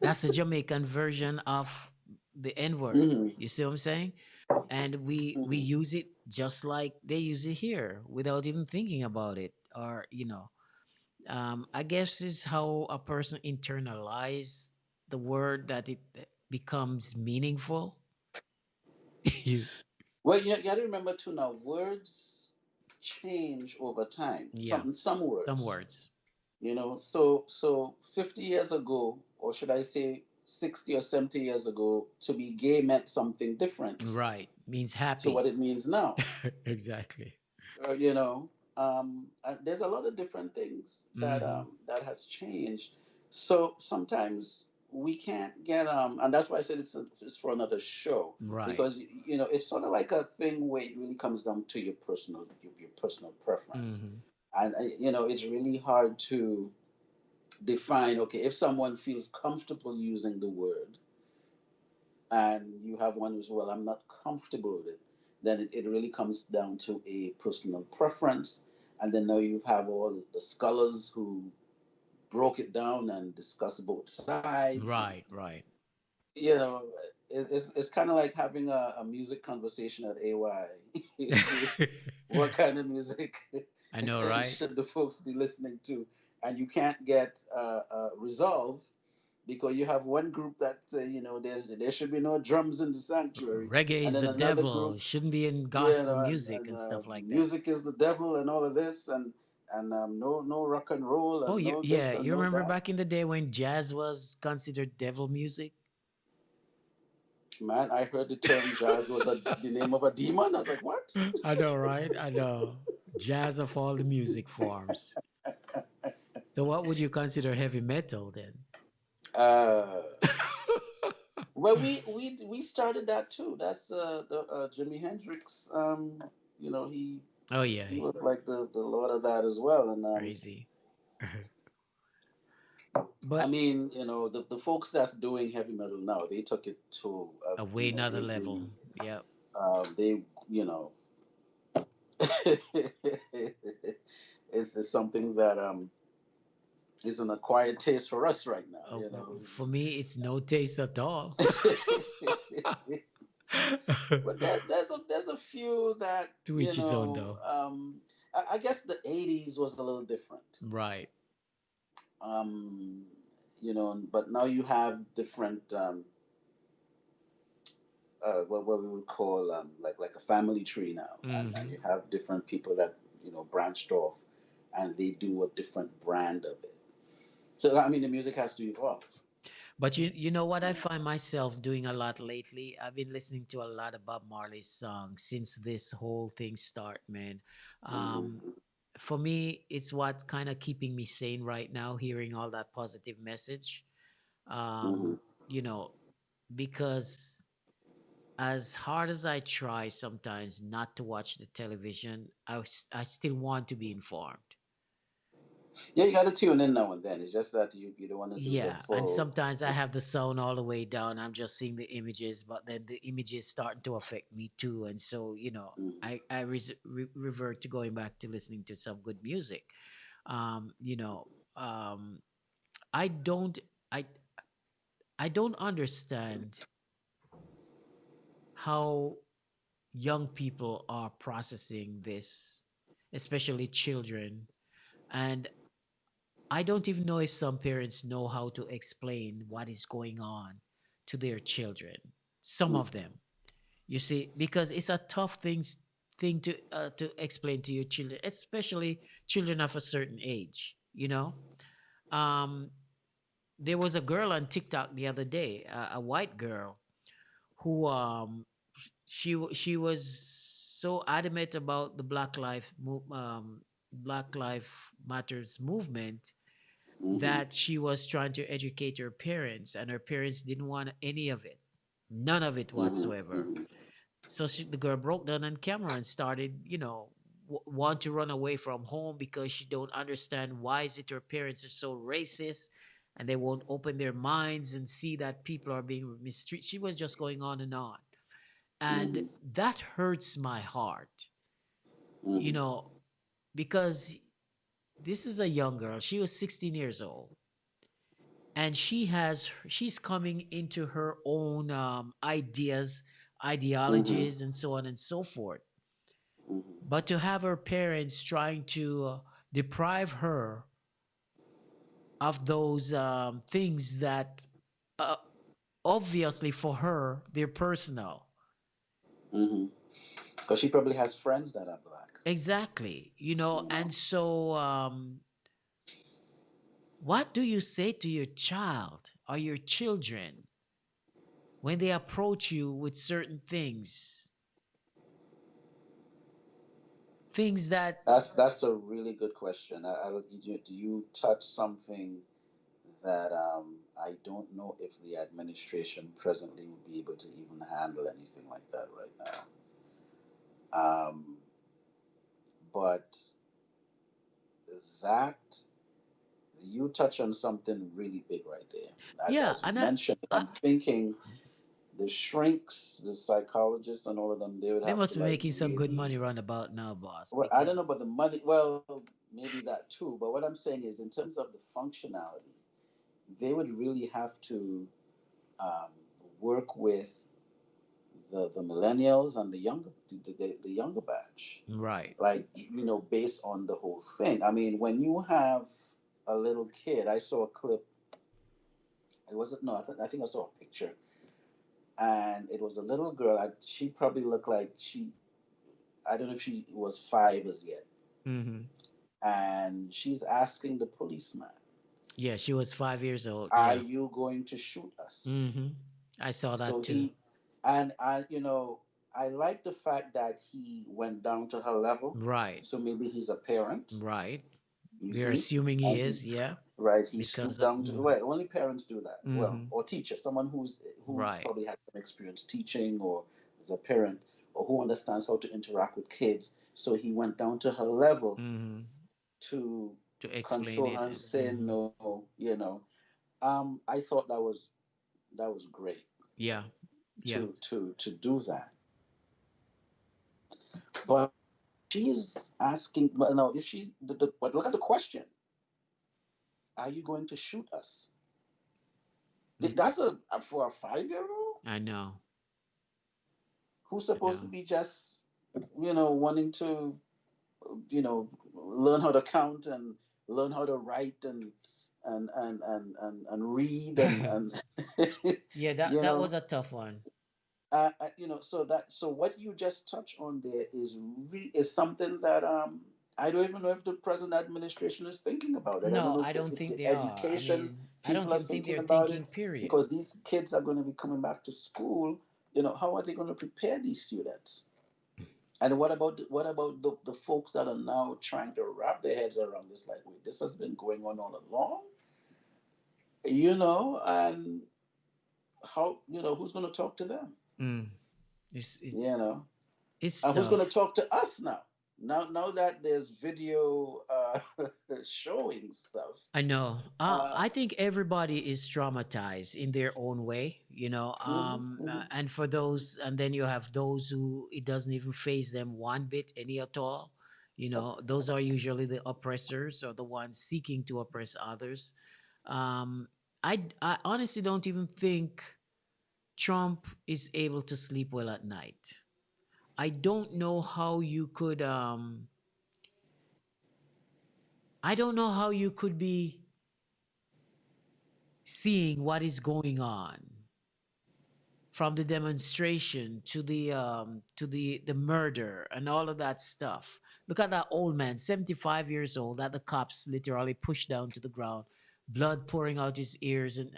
That's the Jamaican version of the N word. Hmm. You see what I'm saying? And we Hmm. use it just like they use it here without even thinking about it, or I guess is how a person internalize the word that it becomes meaningful. You- Well, you got to remember too now, words change over time. yeah, Some some words, words. so 50 years ago, or should I say 60 or 70 years ago, to be gay meant something different Right. Means to happy. what it means now. Exactly. uh, you know and there's a lot of different things Hmm. that has changed. So sometimes we can't get and that's why I said it's for another show, Right. because it's sort of like a thing where it really comes down to your personal preference. Hmm. And it's really hard to define, okay, if someone feels comfortable using the word and you have one who's, well, I'm not comfortable with it. then it really comes down to a personal preference. And then now you have all the scholars who broke it down and discuss both sides. And, Right, right. you know, it's kind of like having a music conversation at AY. What kind of music I know, right? should the folks be listening to? And you can't get resolve because you have one group that there should be no drums in the sanctuary, Reggae and is then the another devil. group, Shouldn't be in you gospel know, music and and stuff like that. music is the devil and all of this, and no rock and roll Oh, and you, no yeah. this and You no remember that. back in the day when jazz was considered devil music? Man, I heard the term jazz was the name of a demon. I was like, what? I know, right? I know. Jazz of all the music forms. So, what would you consider heavy metal then? Uh, well, we started that too. That's the Jimi Hendrix. Oh, yeah. He was like the lord of that as well. And Crazy. I But mean, the folks that's doing heavy metal now, they took it to a way another they level. really Yep. they it's something that is an acquired taste for us right now. For me, it's no taste at all. But there's a few that To each his own, though. I guess the '80s was a little different. Right. um, but now you have different what we would call like a family tree now, and Hmm. you have different people that branched off, and they do a different brand of it. So I mean, the music has to evolve. But you know what I find myself doing a lot lately? I've been listening to a lot of Bob Marley's songs since this whole thing start, man. Um, Hmm. for me, it's what's kind of keeping me sane right now, hearing all that positive message. Hmm. Um, you know, because as hard as I try sometimes not to watch the television, I still want to be informed. Yeah, you got to tune in now and then. It's just that you don't want to do the Yeah, and full. sometimes I have the sound all the way down. I'm just seeing the images, but then the images starting to affect me too. And so, Mhm. I revert to going back to listening to some good music. Um, you know, um, I don't, I, I don't understand how young people are processing this, especially children. And I don't even know if some parents know how to explain what is going on to their children. Some of them, you see, because it's a tough thing to explain to your children, especially children of a certain age. Um, there was a girl on TikTok the other day, a white girl who she was so adamant about the Black Life Matters movement Mhm. that she was trying to educate her parents, and her parents didn't want any of it, none of it Mhm. whatsoever. Mhm. So the girl broke down on camera and started, want to run away from home because she don't understand why is it her parents are so racist and they won't open their minds and see that people are being mistreated. She was just going on, and Mhm. that hurts my heart, you Mhm. know, because this is a young girl. She was 16 years old, and she's coming into her own ideas, Mhm. ideologies, and so on and so forth. Mhm. But to have her parents trying to deprive her of those things that uh, obviously for her they're personal. Mhm. Because she probably has friends that are black. Exactly, You know. and so what do you say to your child or your children when they approach you with certain things that That's a really good question. Do you touch something that I don't know if the administration presently would be able to even handle anything like that right now. But that you touch on something really big right there. yeah, As you and mentioned, I I'm thinking. the shrinks, the psychologists, and all of them, they would They have must to be like making some good really. money roundabout now, boss, Well, I don't know because about the money. Well, maybe that too. But what I'm saying is, in terms of the functionality, they would really have to um, work with the millennials and the younger batch, right. like based on the whole thing. I mean, when you have a little kid, I saw a clip. It wasn't no, I think I saw a picture, and it was a little girl. She probably looked like I don't know if she was five as yet, Mm-hmm. and she's asking the policeman, Yeah, she was 5 years old. "Are Yeah. you going to shoot us?" Mm-hmm. I saw So that too. he, and I like the fact that he went down to her level. Right. So maybe he's a parent, Right. you We are see, assuming he and he, is. Yeah. right, he Because stooped down to, mm-hmm. well, only parents do that. Well, Mm-hmm. or teachers, someone who Right. probably had some experience teaching or as a parent or who understands how to interact with kids. So he went down to her level Mm-hmm. to To explain console it. her and say Mm-hmm. no. I thought that was great Yeah. Yeah. to do that. But she's asking, well, no, if she's, but look at the question: Are you going to shoot us? Mm, That's for a 5-year-old I know. who's I supposed to know. be just, wanting to, learn how to count and learn how to write and read and Yeah, that you that was know a tough one. so what you just touched on there is something that I don't even know if the present administration is thinking about it. I don't No, know I don't if think the they are. I education mean, I don't people are even think thinking they're about it, thinking, period. because these kids are going to be coming back to school. How are they going to prepare these students? And what about the folks that are now trying to wrap their heads around this? Like, wait, this has been going on all along, and how, who's going to talk to them? Mm. It's, it's, You know, it's and who's going to tough. talk to us now? Now that there's video showing stuff. I know. Uh, I think everybody is traumatized in their own way, mhm, mhm. and for those, and then you have those who it doesn't even phase them one bit any at all. Those are usually the oppressors or the ones seeking to oppress others. Um, I honestly don't even think Trump is able to sleep well at night. I don't know how you could. I don't know how you could be seeing what is going on from the demonstration to the murder and all of that stuff. Look at that old man, 75 years old, that the cops literally pushed down to the ground, blood pouring out his ears. And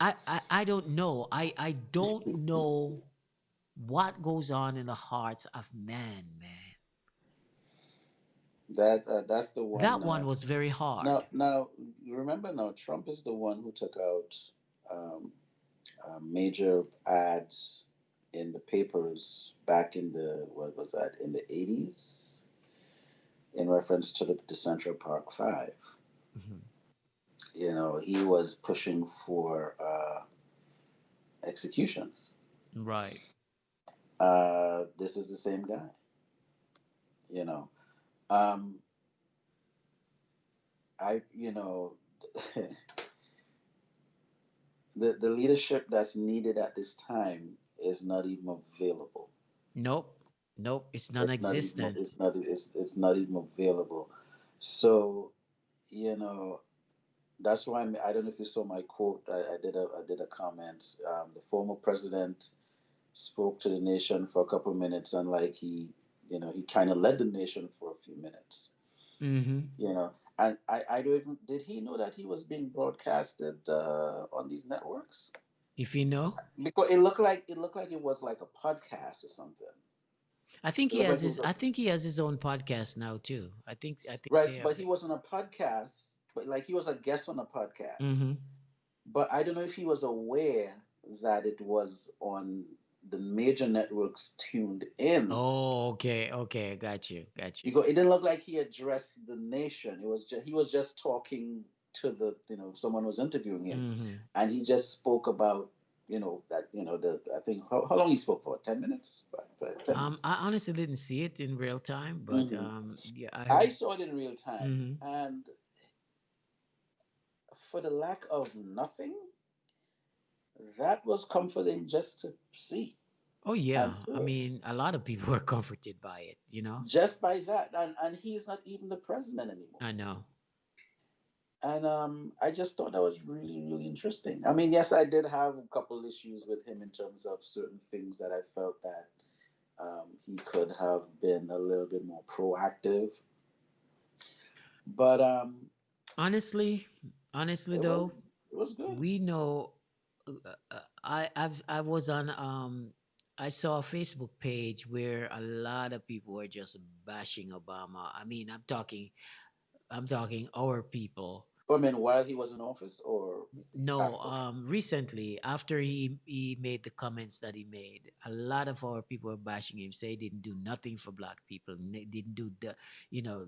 I don't know. I don't know what goes on in the hearts of man. That's the one. That one was very hard. Now, remember, now Trump is the one who took out um, major ads in the papers back in the, what was that, in the 80s, in reference to the Central Park Five. Mhm. He was pushing for executions. Right. This is the same guy. You know, um, I you know the leadership that's needed at this time is not even available. Nope. Nope. It's It's not even non-existent. it's not even available. So you know that's why I don't know if you saw my quote. I did a comment. The former president spoke to the nation for a couple of minutes, and like he kind of led the nation for a few minutes. Mm-hmm. You know, and I don't even, did he know that he was being broadcasted on these networks? If you know. Because it looked like it was like a podcast or something. It looked like it was I think he has his own podcast now too. I think right, they have but he was on a podcast, but like he was a guest on a podcast. mm-hmm. But I don't know if he was aware that it was on the major networks tuned in. Oh, okay, okay, got you, got you. Because it didn't look like he addressed the nation. He was just talking to the someone was interviewing him, Mm-hmm. and he just spoke about that the I think how long he spoke for 10 minutes, 5, 10 minutes. I honestly didn't see it in real time, but Hmm. yeah, I I heard. saw it in real time, Hmm. and for the lack of nothing, that was comforting just to see Oh yeah, and I hear. mean, a lot of people were comforted by it. You know, Just by that, and he's not even the president anymore. I know. And I just thought that was really, really interesting. I mean, yes, I did have a couple issues with him in terms of certain things that I felt that he could have been a little bit more proactive. But Honestly, honestly it was though, it was good. we know. I was on I saw a Facebook page where a lot of people were just bashing Obama. I mean, I'm talking our people. I mean, while he was in office or No, after. recently after he made the comments that he made, a lot of our people were bashing him, say he didn't do nothing for black people, didn't do the,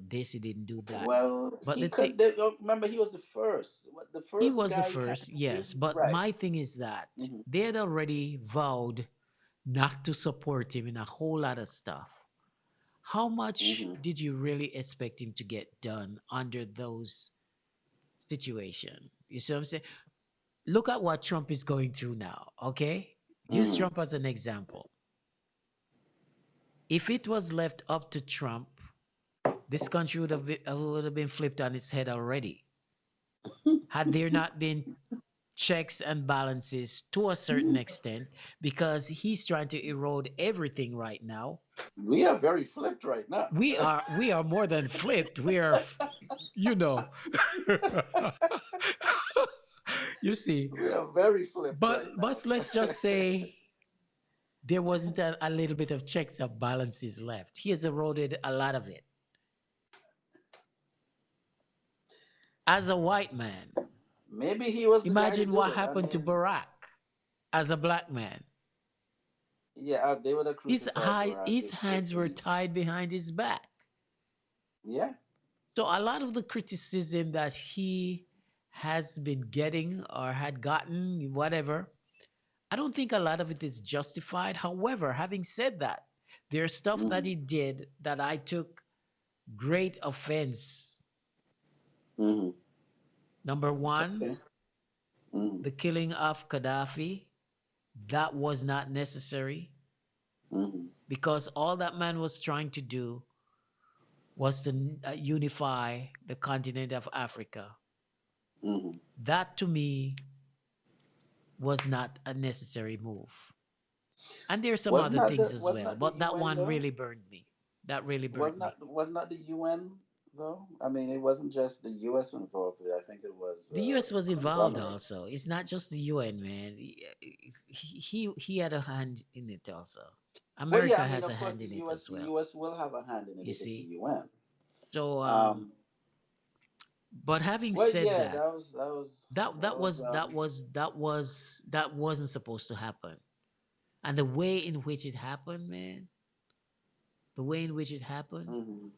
this, he didn't do that. Well, But he the could. thing, Remember, he was the first. The he first was the guy kind first, of yes. really But right. my thing is that Hmm. they had already vowed not to support him in a whole lot of stuff. How much Hmm. did you really expect him to get done under those situation? You see what I'm saying? Look at what Trump is going through now, okay? Use Hmm. Trump as an example. If it was left up to Trump, this country would have been flipped on its head already. Had there not been checks and balances to a certain extent, because he's trying to erode everything right now. We are very flipped right now. We are more than flipped. We are, you know. You see, We are very flipped but right now. but let's just say there wasn't a little bit of checks and balances left. He has eroded a lot of it. As a white man, Maybe he was the guy to imagine do what it. I happened to mean, Barack as a black man. yeah, they would have crucified Barack His if hands were he. tied behind his back. Yeah. So a lot of the criticism that he has been getting or had gotten, whatever, I don't think a lot of it is justified. However, having said that, there's stuff that Hmm. he did that I took great offense. Hmm. Number one, Okay. Hmm. the killing of Gaddafi, that was not necessary, Hmm. because all that man was trying to do was to unify the continent of Africa. Hmm. That to me was not a necessary move. And there's some Wasn't other that things the as wasn't well, that the but that UN one though? really burned me. That really burnt me. Wasn't that the UN though? I mean, it wasn't just the US involved. I think it was The US a was involved conglomerate. also. It's not just the UN, man. He had a hand in it also. Well, yeah, America I mean, has a of course, hand in it as the well. US will have a hand in it You if it's the see? UN. So Um, but having well, said yeah, that, that wasn't supposed to happen. And the way in which it happened, man, the way in which it happened, hmm.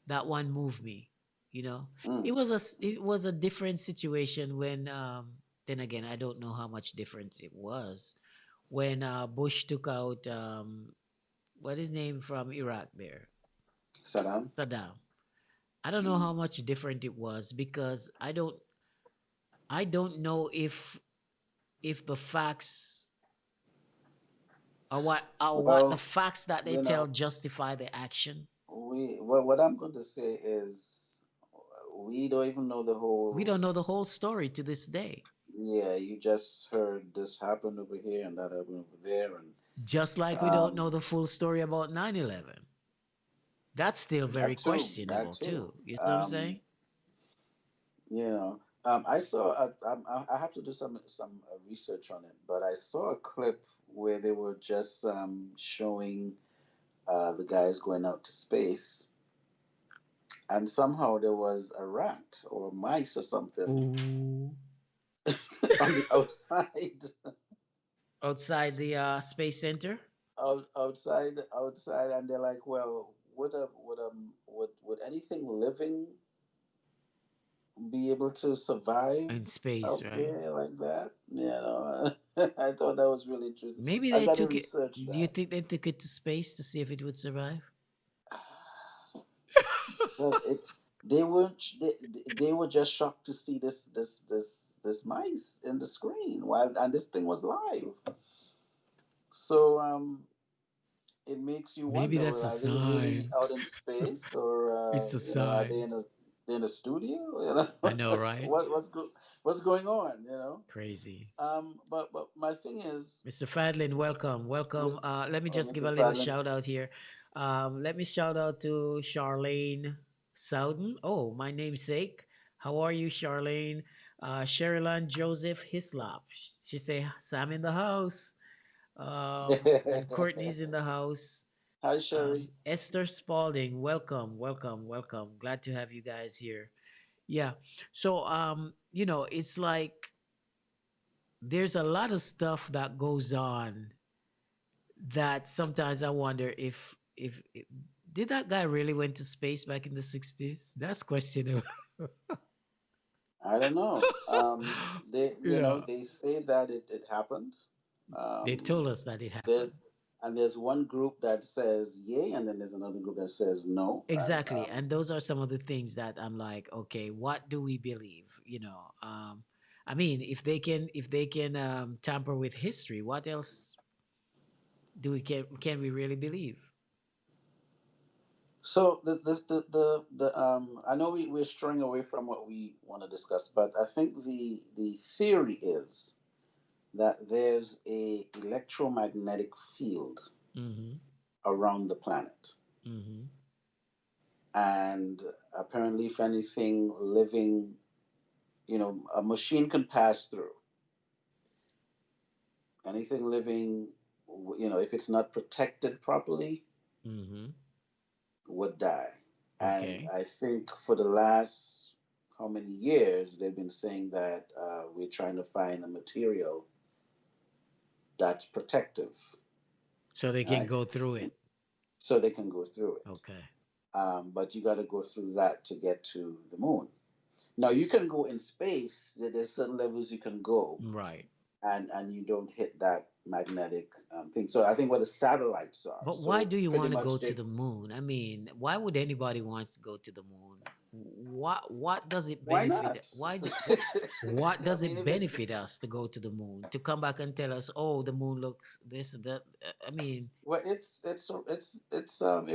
that one moved me. You know, Mm. it was a different situation when then again, I don't know how much difference it was when Bush took out what is name from Iraq there, Saddam. Saddam. I don't know Mm. how much different it was, because I don't know if the facts or what the Well, facts that they you know, tell justify the action. what I'm going to say is we don't even know the We whole. don't know the whole story to this day. Yeah, you just heard this happened over here and that happened over there, and Just like we don't um, know the full story about 9/11. That's still very that too, questionable too. too. You see what I'm Um, saying? you know, I saw. I have to do some research on it, but I saw a clip where they were just showing the guys going out to space, and somehow there was a rat or mice or something Ooh. on the outside, Outside the space center? outside, and they're like, well, would anything living be able to survive In space, out right? there like that. You know, I thought that was really interesting. Maybe I they got to took it. research Do you that. think they took it to space to see if it would survive? But it, they were just shocked to see this mice in the screen while and this thing was live. So it makes you Maybe wonder: that's well, a are they really sign. out in space, or It's a are sign. they in a studio? You know, I know, right? what's going on? You know. Crazy. But my thing is Mr. Fadlin, welcome, with welcome. Let me just give Mr. a little Fadlin. shout out here. Let me shout out to Charlene Souden. Oh, my namesake. How are you, Charlene? Sherilyn Joseph Hislop. She say Sam in the house. And Courtney's in the house. Hi, Sherry. Esther Spalding, welcome, welcome, welcome. Glad to have you guys here. Yeah. So it's like there's a lot of stuff that goes on that sometimes I wonder if did that guy really went to space back in the 60s? That's questionable. I don't know. Yeah. They say that it happened. They Um, told us that it there's happened. there's one group that says yay, and then there's another group that says no. And Exactly. And those are some of the things that I'm like, okay, what do we believe? I mean, if they can tamper with history, what else do we can we really believe? so I know we're straying away from what we want to discuss, but I think the theory is that there's a electromagnetic field Mm-hmm. around the planet, Mm-hmm. and apparently, if anything living, a machine can pass through anything living. If it's not protected properly, Mm-hmm. would die. And Okay. I think for the last how many years they've been saying that we're trying to find a material that's protective, So they can right? go through it. So they can go through it. Okay. But you got to go through that to get to the moon. Now you can go in space. There's certain levels you can go, Right. and you don't hit that magnetic thing. So I think where the satellites are. But why So do you pretty want to go much to they. the moon? I mean, why would anybody want to go to the moon? What does it Why benefit? not? What I does mean, it if it's benefit us to go to the moon? To come back and tell us, "Oh, the moon looks this that." I mean, well, it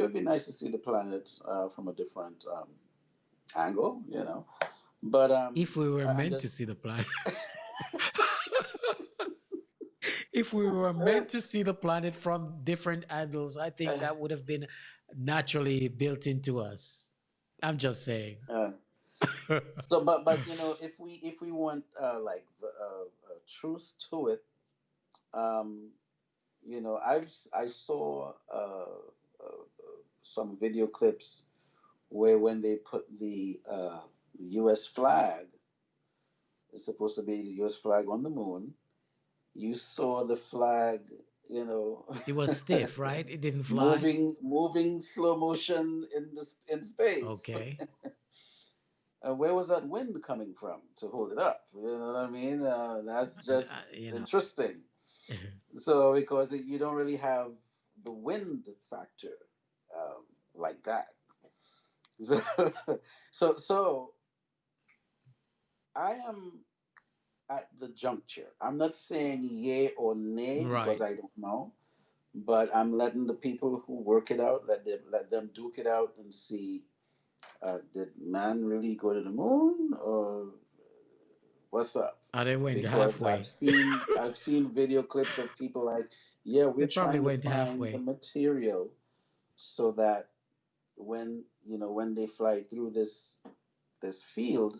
would be nice to see the planet from a different angle, But if we were and meant to just see the planet, if we were meant to see the planet from different angles, I think that would have been naturally built into us. I'm just saying. uh, so, but if we want truth to it, um, I saw some video clips where when they put the U.S. flag, it's supposed to be the U.S. flag on the moon. You saw the flag, you know, It was stiff, right? It didn't fly. moving slow motion in space. Okay. Where was that wind coming from to hold it up? You know what I mean? That's And, just interesting. So because you don't really have the wind factor um, like that. So, so I am at the juncture. I'm not saying yay or nay because right. I don't know, but I'm letting the people who work it out let them duke it out and see, did man really go to the moon or what's up? They went Because I've halfway. seen I've seen video clips of people like, yeah, They we're probably trying to went find the halfway. material so that when they fly through this field,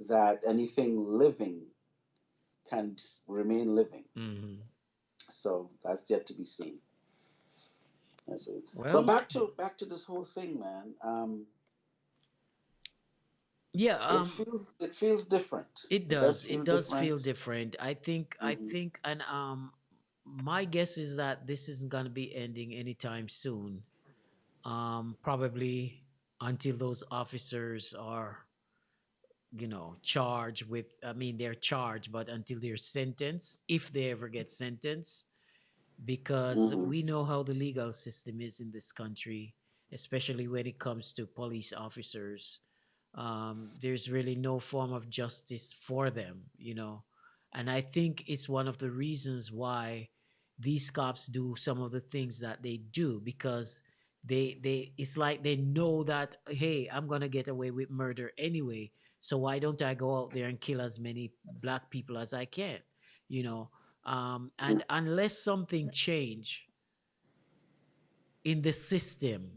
that anything living can remain living. Hmm. So that's yet to be seen. That's it. But Well, back to this whole thing, man. yeah. It feels different. It It does does. feel It does feel different. different. I think. I Hmm. think, and my guess is that this isn't gonna be ending anytime soon. Probably until those officers are charged with, I mean, they're charged, but until they're sentenced, if they ever get sentenced, because Hmm. we know how the legal system is in this country, especially when it comes to police officers. There's really no form of justice for them. And I think it's one of the reasons why these cops do some of the things that they do, because they it's like they know that, hey, I'm gonna get away with murder anyway, so why don't I go out there and kill as many black people as I can, you know and unless something change in the system,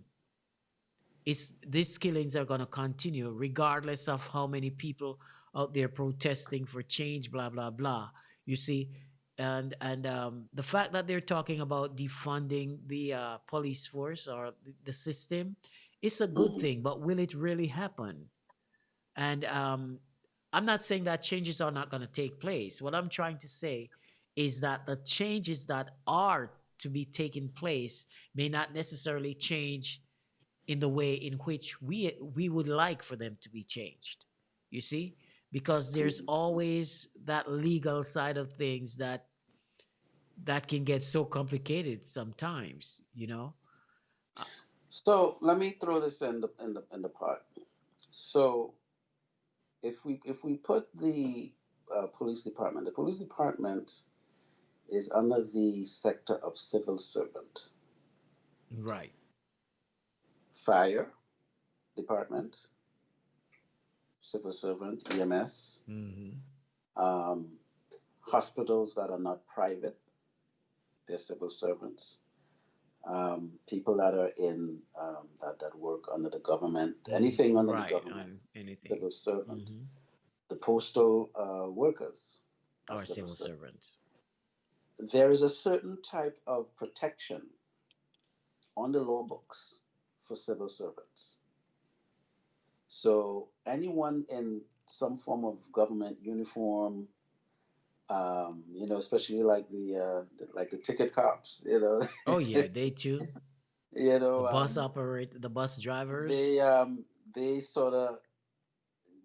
is these killings are going to continue regardless of how many people out there protesting for change, blah blah blah. You see. And the fact that they're talking about defunding the police force or the system is a good Hmm. thing, but will it really happen? And I'm not saying that changes are not going to take place. What I'm trying to say is that the changes that are to be taking place may not necessarily change in the way in which we would like for them to be changed. You see, because there's always that legal side of things that can get so complicated sometimes. Uh, So let me throw this in the pot. So if we put the police department is under the sector of civil servant, right. fire department, civil servant, EMS, Hmm. um, hospitals that are not private, they're civil servants. People that are in that work under the government, anything under the Right, government, on anything. civil servant. Hmm. The postal workers are Or civil civil servants. servants. There is a certain type of protection on the law books for civil servants. So anyone in some form of government uniform, especially like the ticket cops, Oh yeah, they too. you The know, bus operator, the bus drivers. they they sort of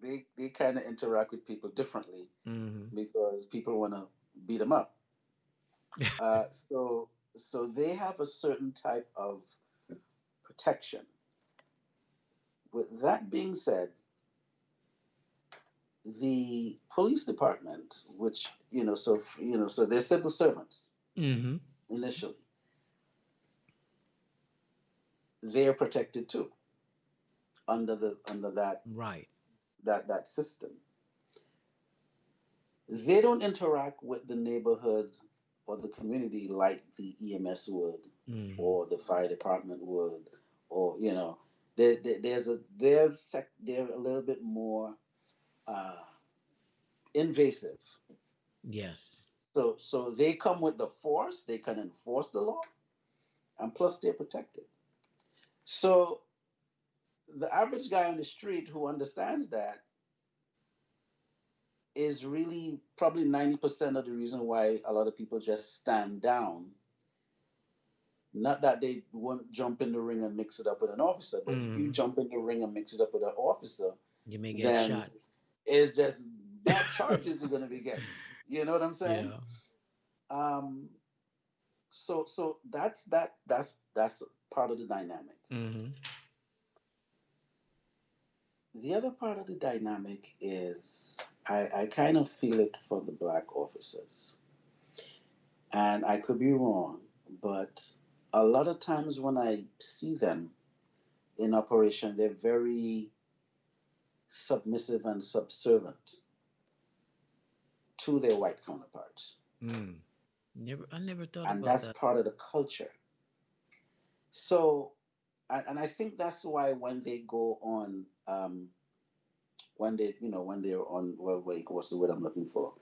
they kind of interact with people differently Hmm. because people want to beat them up. So they have a certain type of protection. With that being said, the police department, which so they're civil servants Hmm. initially, they're protected too under Right. that system. They don't interact with the neighborhood or the community like the EMS would, Hmm. or the fire department would, or they're a little bit more uh, invasive. Yes. So they come with the force. They can enforce the law, and plus they're protected. So the average guy on the street who understands that is really probably 90% of the reason why a lot of people just stand down. Not that they won't jump in the ring and mix it up with an officer, but if you Hmm. jump in the ring and mix it up with an officer, You may get then shot. it's just bad charges you're going to be getting. You know what I'm saying? Yeah. Um, so that's part of the dynamic. Hmm. The other part of the dynamic is I kind of feel it for the black officers, and I could be wrong, but a lot of times when I see them in operation, they're very submissive and subservient to their white counterparts. Mm. I never thought And about that's that. part of the culture. So, and I think that's why when they go on, when they're on, well, wait, what's the word I'm looking for?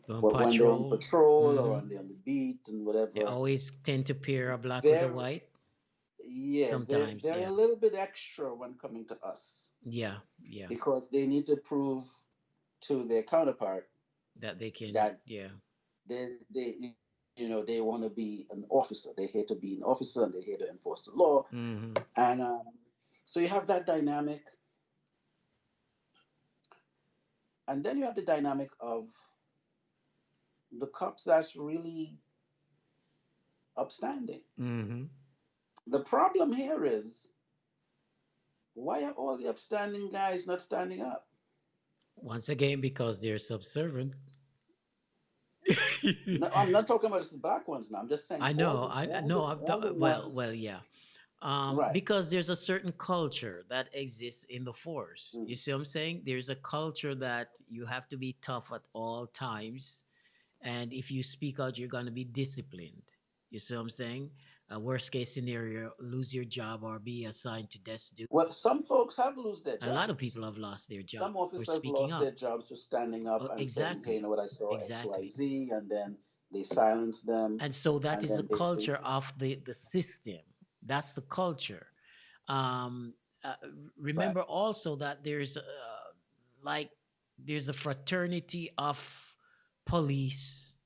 On Well, when they're on patrol. patrol or Hmm. when they're on the beat and They whatever, always tend to pair a black with a they're, white. yeah, Sometimes, they're yeah. a little bit extra when coming to us Yeah, yeah. because they need to prove to their counterpart That they can, that yeah. they want to be an officer. They're here to be an officer and they're here to enforce the law. Hmm. And so you have that dynamic. And then you have the dynamic of the cops that's really upstanding. Mm-hmm. The problem here is, why are all the upstanding guys not standing up? Once again, because they're subservient. No, I'm not talking about the black ones now. I'm just saying I all know. the I all the know. all the Well, ones. yeah. Right. Because there's a certain culture that exists in the force. Mm. You see what I'm saying? There's a culture that you have to be tough at all times, and if you speak out, you're gonna be disciplined. You see what I'm saying? Worst case scenario, lose your job or be assigned to desk Well, duty. some folks have lost their And a lot of jobs. people have lost their job Some for officers speaking lost their up. jobs for standing up and saying, "Hey, you Exactly. know what? I saw X, Y, Exactly. Z," and then they silence them, And so that and is the then they culture of the system. That's the culture. um uh, right. Remember also that like there's a fraternity of police,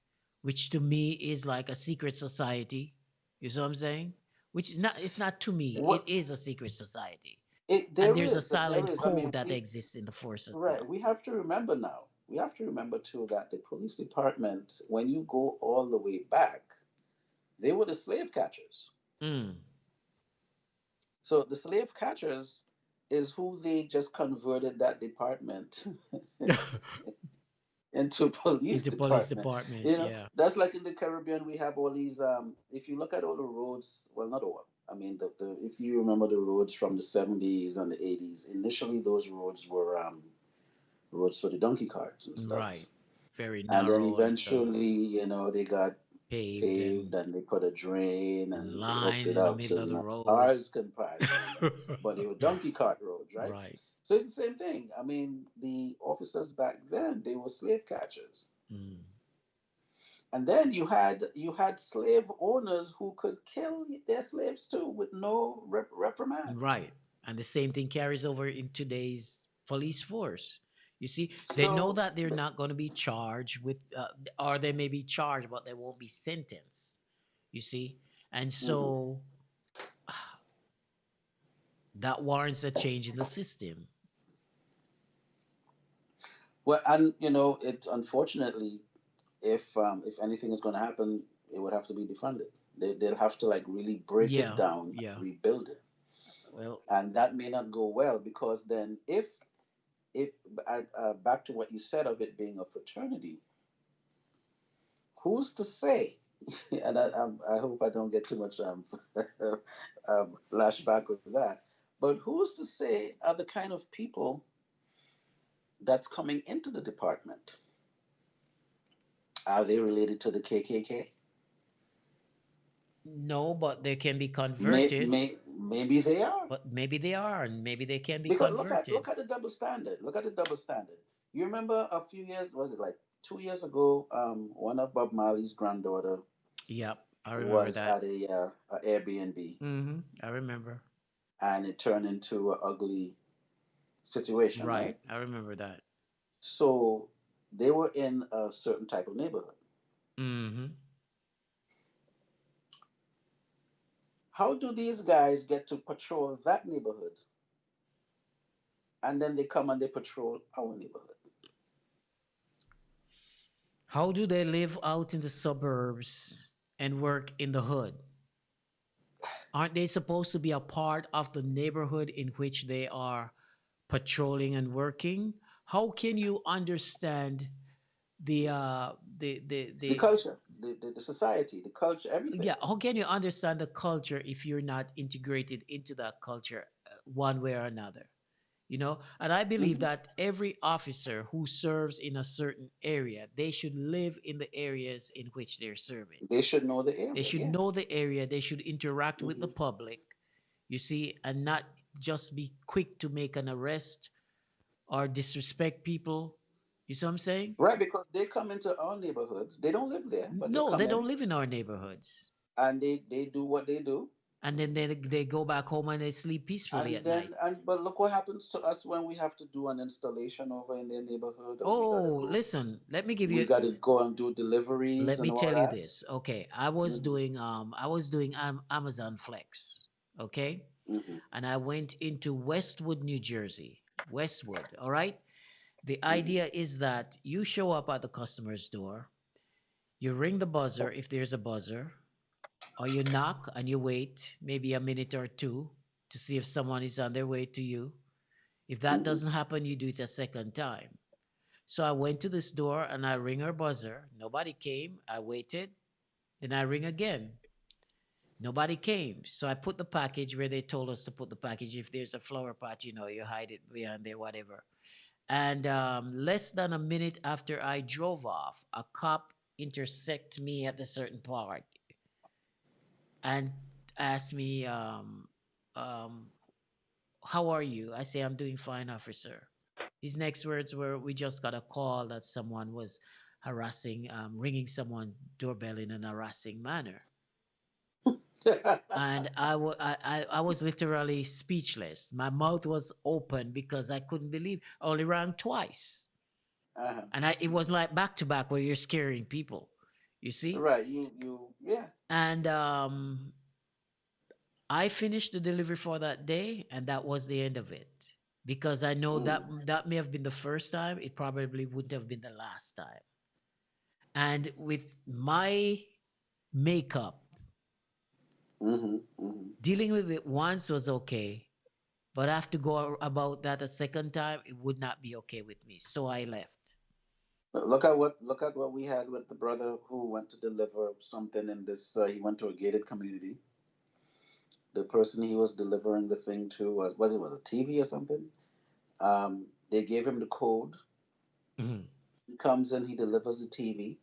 which to me is like a secret society. You see what I'm saying? Which is not, it's not to me, it What is a secret society. it And there there's a is there silent is. I code mean, that we exists in the force as right. well. We have to remember now. We have to remember too that the police department, when you go all the way back, they were the slave catchers. Mm. So the slave catchers is who they just converted that department into police Into police department. department, You know, yeah. that's like in the Caribbean. We have all these. If you look at all the roads, well, not all. I mean, the if you remember the roads from the 70s and the 80s, initially those roads were roads for the donkey carts and stuff, Right. Very and then narrow and stuff. eventually, they got Paved paved and they put a drain and and they hooked line it in the up so middle of the road. cars can pass on them, but they were donkey cart roads, right? Right. So it's the same thing. I mean, the officers back then, they were slave catchers. Mm. And then you had slave owners who could kill their slaves too with no reprimand. Right. And the same thing carries over in today's police force. You see, they know So, that they're not going to be charged with, or they may be charged, but they won't be sentenced. You see? And mhm. so that warrants a change in the system. Well, and it unfortunately, if anything is going to happen, it would have to be defunded. They'll have to like really break it Yeah. down Yeah. and rebuild it, Well, and that may not go well because then if back to what you said of it being a fraternity, who's to say? And I hope I don't get too much flashback with that. But who's to say are the kind of people that's coming into the department? Are they related to the KKK? no, but they can be converted. Maybe they are. But maybe they are, and maybe they can be Because look at converted. look at the double standard. Look at the double standard. You remember a few years, was it like 2 years ago? One of Bob Marley's granddaughter Yep, I remember was that. at a Airbnb, I remember. and it turned into an ugly situation, Right, right? I remember that. So they were in a certain type of neighborhood. Mm-hmm. How do these guys get to patrol that neighborhood, and then they come and they patrol our neighborhood? How do they live out in the suburbs and work in the hood? Aren't they supposed to be a part of the neighborhood in which they are patrolling and working? How can you understand The the culture, the society, the culture, everything. yeah, how can you understand the culture if you're not integrated into that culture, one way or another? And I believe Hmm. that every officer who serves in a certain area, they should live in the areas in which they're serving. They should know the They area. should Yeah. know the area, they should interact with the Hmm. public, you see, and not just be quick to make an arrest or disrespect people. You see what I'm saying? Right, because they come into our neighborhoods. They don't live there, but they No, come they in don't live in our neighborhoods. and they do what they do. And then they go back home and they sleep peacefully And at night. then and but look what happens to us when we have to do an installation over in their neighborhood, or Oh, listen, we gotta go and do deliveries let and me all tell you that. this. Okay, Hmm. I was doing Amazon Flex, okay? Hmm. And I went into Westwood, New Jersey. Westwood, all right? The Mm-hmm. idea is that you show up at the customer's door, you ring the buzzer if there's a buzzer, or you knock and you wait maybe a minute or two to see if someone is on their way to you. If that Mm-hmm. doesn't happen, you do it a second time. So I went to this door and I ring her buzzer. Nobody came. I waited. Then I ring again. Nobody came. So I put the package where they told us to put the package. If there's a flower pot, you hide it behind there, whatever. And less than a minute after I drove off, a cop intersect me at the certain part and asked me, um, "How are you?" I say, "I'm doing fine, officer." His next words were, "We just got a call that someone was harassing, ringing someone doorbell in an harassing manner." And I was literally speechless. My mouth was open because I couldn't believe I only rang twice. Uh-huh. And it was like back to back where you're scaring people, you see? Right. Yeah. And I finished the delivery for that day, and that was the end of it. Because I know Mm. that may have been the first time, it probably wouldn't have been the last time. And with my makeup, Mm-hmm. Mm-hmm. dealing with it once was okay, but I have to go about that a second time, it would not be okay with me. So I left. But look at what we had with the brother who went to deliver something in this. He went to a gated community. The person he was delivering the thing to was a TV or something. They gave him the code. Mhm. He comes in, he delivers the TV,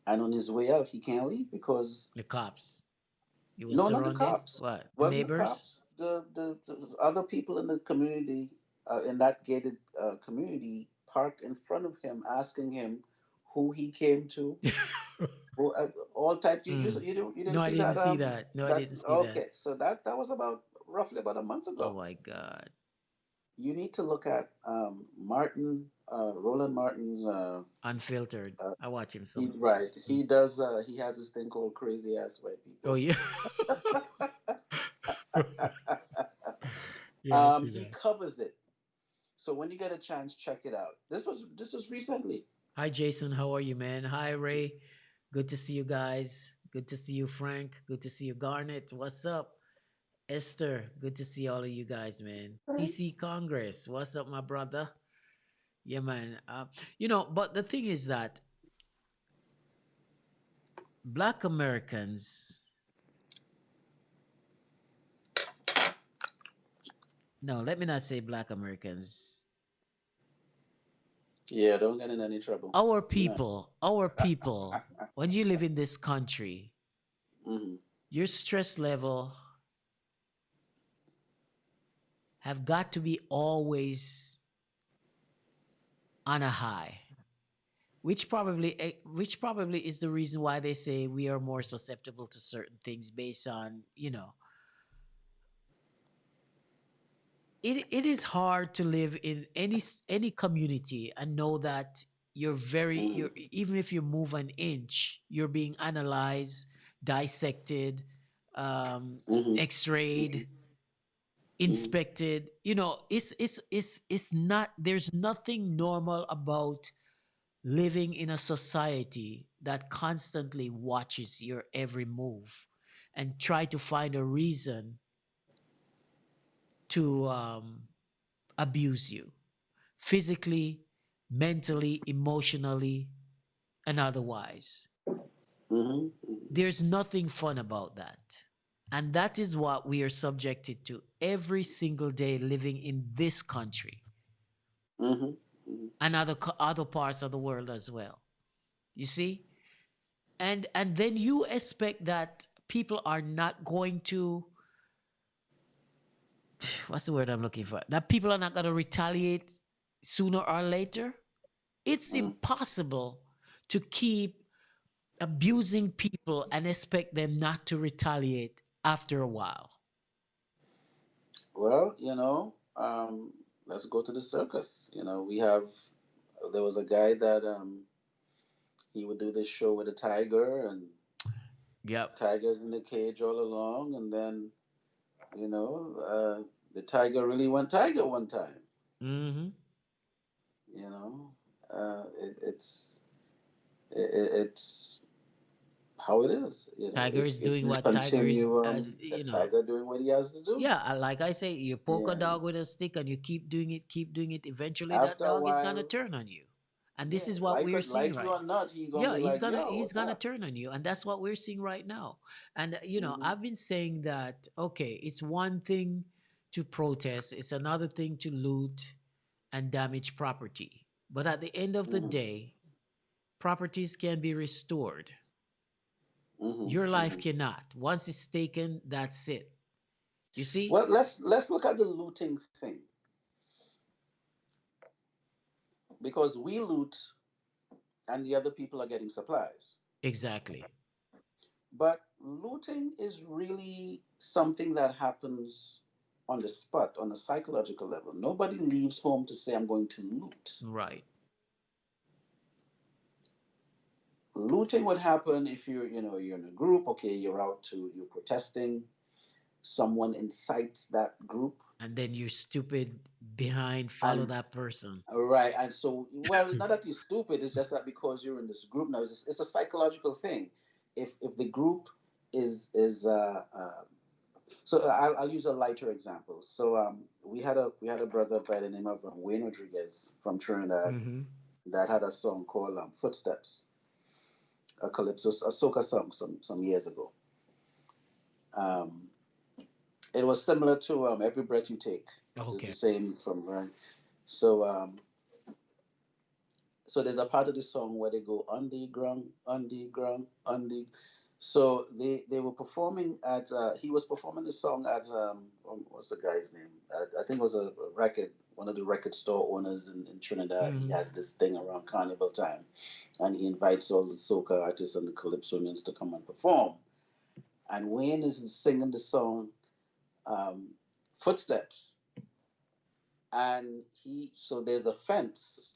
and on his way out, he can't leave because The cops. You were no, not the surrounded? cops. What? The Wasn't the neighbors? cops. The other people in the community, in that gated community, parked in front of him, asking him who he came to. Who, all types. Mm. You didn't No, I see didn't that. see that. No, I That's didn't see that. okay. So that was about roughly about a month Oh ago. my God. You need to look at Roland Martin's. Unfiltered. Uh, I watch him he right. sometimes. Mm. He does. He has this thing called Crazy Ass White Oh, People. yeah. Yeah, I see He that. covers it. So when you get a chance, check it out. This was recently. Hi, Jason. How are you, man? Hi, Ray. Good to see you guys. Good to see you, Frank. Good to see you, Garnet. What's up? Esther, good to see all of you guys, man. PC Congress, what's up, my brother? Yeah, man. But the thing is that Black Americans, no, let me not say Black Americans. Yeah, don't get in any trouble. You know. Our people, when you live in this country, Hmm. your stress level have got to be always on a high, which probably is the reason why they say we are more susceptible to certain things based on, it is hard to live in any community and know that you're Hmm. even if you move an inch, you're being analyzed, dissected, Hmm. x-rayed, Hmm. inspected. It's not, there's nothing normal about living in a society that constantly watches your every move and try to find a reason to abuse you physically, mentally, emotionally, and otherwise. Hmm. There's nothing fun about that. And that is what we are subjected to every single day living in this country Hmm. Hmm. and other parts of the world as well. You see? And then you expect that people are not going to, what's the word I'm looking for? That people are not going to retaliate sooner or later? It's Hmm. impossible to keep abusing people and expect them not to retaliate after a while. Well, let's go to the circus. There was a guy that he would do this show with a tiger, and Yep. tiger's in the cage all along, and then you know the tiger really went tiger one time. Mm-hmm. You know, it's how it is. You know, Tiger is if doing you what tigers continue as the you know. tiger doing what he has to do, Yeah, like I say, you poke a yeah. dog with a stick and you keep doing it. Eventually, that After a dog is gonna while, turn on you, and this yeah, is what we're seeing like you right. or not, he gonna Yeah, be like, yo, he's what's gonna up? turn on you, and that's what we're seeing right now. And Hmm. I've been saying that okay, it's one thing to protest, it's another thing to loot and damage property. But at the end of the Hmm. day, properties can be restored. Hmm. Your life Hmm. cannot. Once it's taken, that's it. You see? Well, let's look at the looting thing, because we loot and the other people are getting supplies. Exactly. But looting is really something that happens on the spot, on a psychological level. Nobody leaves home to say, I'm going to loot. Right. Looting would happen if you're in a group, okay, you're protesting, someone incites that group, And then you stupid behind follow and that person. right, and so, well, not that you're stupid, it's just that because you're in this group now, it's a psychological thing. If the group is so I'll use a lighter example. So we had a brother by the name of Wayne Rodriguez from Trinidad Mm-hmm. that had a song called Footsteps, a calypso, a soca song some years ago. Um, it was similar to Every Breath You Take. It's the Okay. same from right. So so there's a part of the song where they go on the ground, on the ground, on the. So they were performing at. He was performing the song at what's the guy's name? I think it was a record. One of the record store owners in Trinidad. He Mm-hmm. has this thing around Carnival time, and he invites all the soca artists and the calypsonians to come and perform. And Wayne is singing the song um, "Footsteps," and so there's a fence,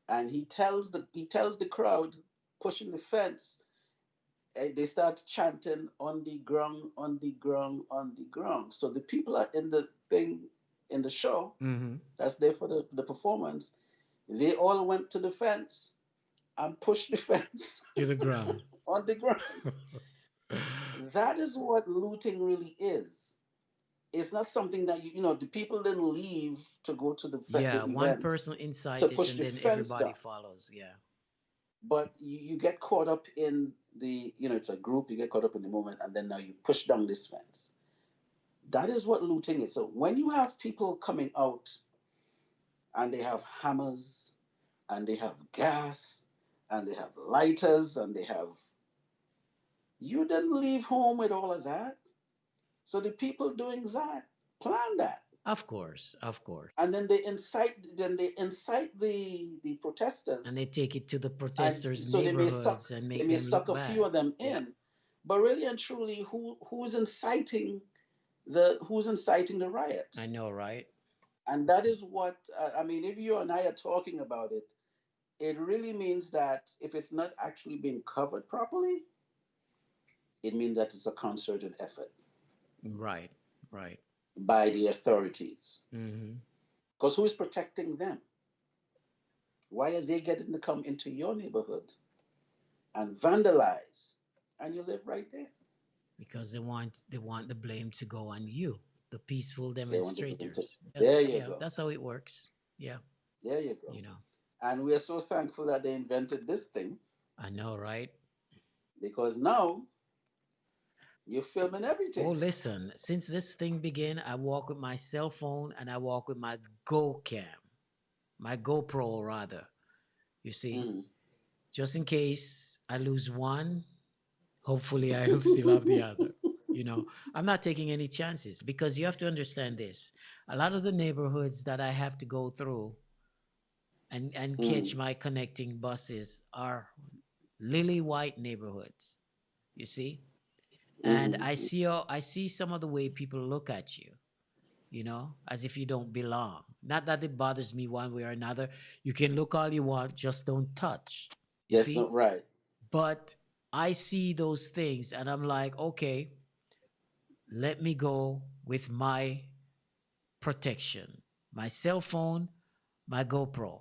and he tells the crowd pushing the fence, and they start chanting on the ground, on the ground, on the ground. So the people are in the thing, in the show Mm-hmm. that's there for the performance. They all went to the fence and pushed the fence To the ground. on the ground. That is what looting really is. It's not something that the people didn't leave to go to the Yeah, one event person to incited push and the then fence everybody down. follows. Yeah. But you get caught up in it's a group, you get caught up in the moment, and then now you push down this fence. That is what looting is. So when you have people coming out and they have hammers and they have gas and they have lighters and you didn't leave home with all of that. So the people doing that plan that. Of course. Of course. And then they incite the And protesters, they take it to the and protesters' so they may suck neighborhoods and they make may them suck look a few bad. of them Yeah. in, but really and truly, who's inciting the I riots? know, right? And that is what I mean. If you and I are talking about it, it really means that if it's not actually being covered properly, it means that it's a concerted effort Right. Right. by the authorities. Mm-hmm. Because who is protecting them? Why are they getting to come into your neighborhood and vandalize, and you live right there? Because they want the blame to go on you, the peaceful They want to blame to. demonstrators. That's There you yeah, go. that's how it works. Yeah, There you go. you know. And we are so thankful that they invented this thing, I know, right? because now you're filming Oh, everything. listen, since this thing began, I walk with my cell phone and I walk with my Go Cam, my GoPro rather. You see, Mm. just in case I lose one, hopefully I'll still have the other. I'm not taking any chances because you have to understand this. A lot of the neighborhoods that I have to go through and catch Mm. my connecting buses are lily white neighborhoods. You see, and Mm. I see some of the way people look at you, as if you don't belong. Not that it bothers me one way or another. You can look all you want, just don't touch. You That's see, not right. but I see those things and I'm like, okay, let me go with my protection, my cell phone, my GoPro.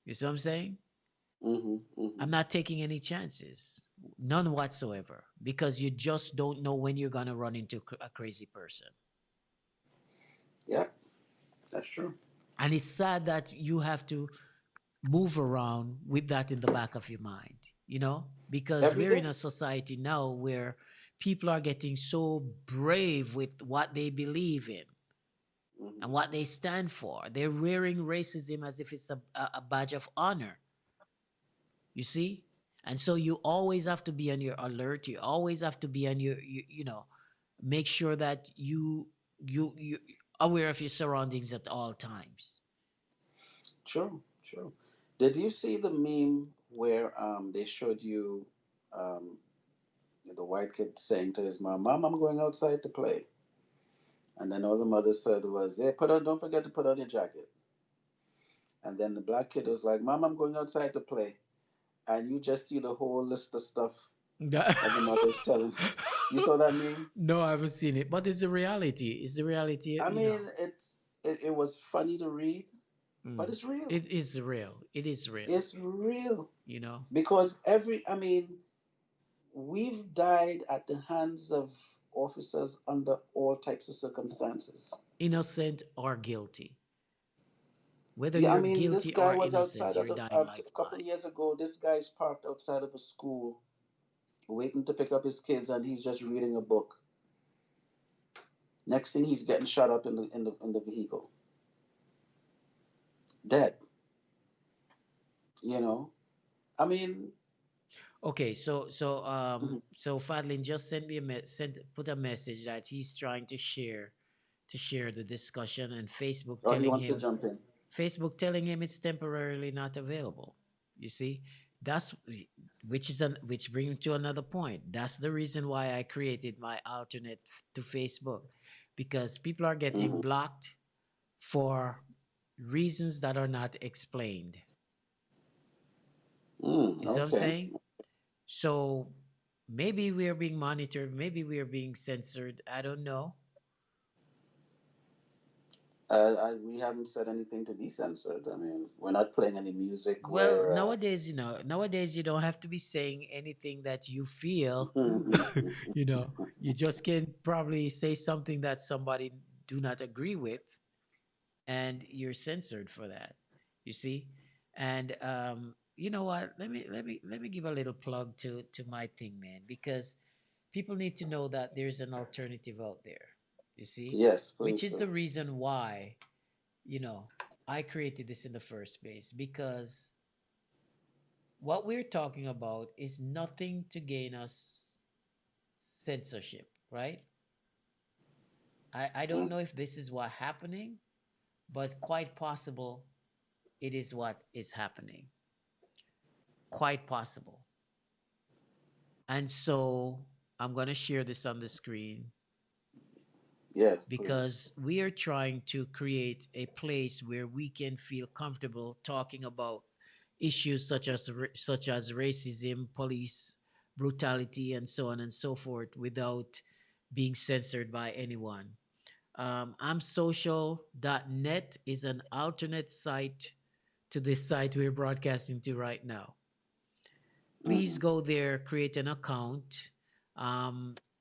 You see what I'm saying? Mhm. Mhm. I'm not taking any chances, none whatsoever, because you just don't know when you're gonna run into a crazy person. Yeah, that's true. And it's sad that you have to move around with that in the back of your mind, because Every we're in day. a society now where people are getting so brave with what they believe in and Mhm. what they stand for. They're wearing racism as if it's a badge of honor, you see? And so you always have to be on your alert. You always have to be on make sure that you aware of your surroundings at all times. True. True. Did you see the meme where they showed you um the white kid saying to his mom, "Mom, I'm going outside to play," and then all the mother said was, "Hey, put on, don't forget to put on your jacket." And then the black kid was like, "Mom, I'm going outside to play," and you just see the whole list of stuff that the mother is telling. You saw that meme? No, I haven't seen it, but it's the reality. It's the reality, I mean, it was funny to read, but Mm. it's real. It is real. It is real. It's real You know, because I mean, we've died at the hands of officers under all types of circumstances. innocent or guilty. Whether Yeah, I you're mean, this guilty guy or was innocent, outside you're of dying a like couple flies. of years ago. This guy's parked outside of a school, waiting to pick up his kids, and he's just reading a book. Next thing, he's getting shot up in the vehicle, dead. You know, I mean, Okay, mhm. so Fadlin just sent me put a message that he's trying to share the discussion, and Oh, he wants to jump in. Facebook telling him it's temporarily not available. You see, that's which brings me to another point. That's the reason why I created my alternate to Facebook, because people are getting Hmm. blocked for reasons that are not explained. Mm, You see what I'm okay. saying? So maybe we are being monitored, maybe we are being censored. I don't know. We haven't said anything to be censored. I mean, we're not playing any music Well, where. nowadays you don't have to be saying anything that you feel. Mhm. You just can probably say something that somebody do not agree with, and you're censored for that. You see, and you know what? Let me give a little plug to my thing, man, because people need to know that there's an alternative out there. You see, Yes, which please is do. the reason why you know I created this in the first place, because what we're talking about is nothing to gain us censorship, right? I don't Mm, know if this is what happening, but quite possible it is what is happening. Quite possible. And so I'm going to share this on the screen, yes, please. because we are trying to create a place where we can feel comfortable talking about issues such as racism, police brutality, and so on and so forth, without being censored by anyone. I'm social.net is an alternate site to this site we're broadcasting to right now. Please Hmm. go there, create an account,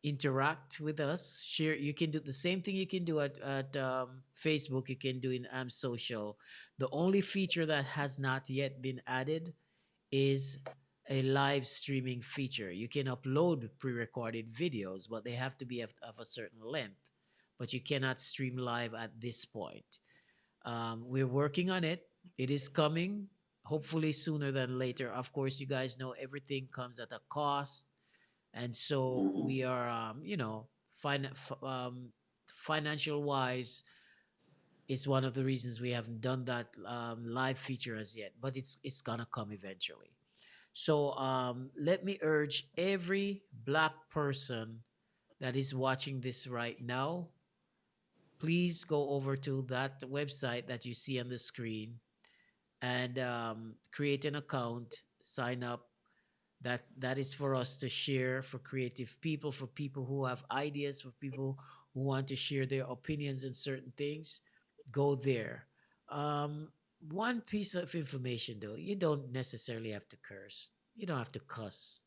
interact with us, share. You can do the same thing you can do at Facebook, you can do in Am Social. The only feature that has not yet been added is a live streaming feature. You can upload pre-recorded videos, but they have to be of a certain length. But you cannot stream live at this point. We're working on it. It is coming, hopefully sooner than later. Of course, you guys know everything comes at a cost, and so Hmm. we are, financial wise, is one of the reasons we haven't done that live feature as yet. But it's gonna come eventually. So let me urge every black person that is watching this right now, please go over to that website that you see on the screen, and create an account, sign up. That is for us to share, for creative people, for people who have ideas, for people who want to share their opinions on certain things. Go there. one piece of information though, you don't necessarily have to curse. You don't have to cuss.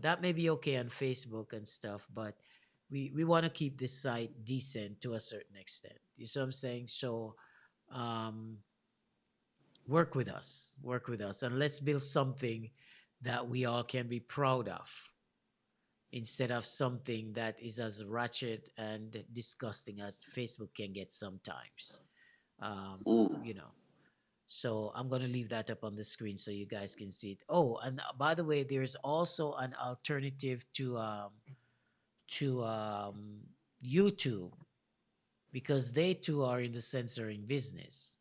That may be okay on Facebook and stuff, but we want to keep this site decent to a certain extent. You see what I'm saying? So um work with us, and let's build something that we all can be proud of instead of something that is as ratchet and disgusting as Facebook can get sometimes. Um, Mm. you know. So I'm gonna leave that up on the screen so you guys can see it. Oh, and by the way, there's also an alternative to YouTube, because they too are in the censoring business.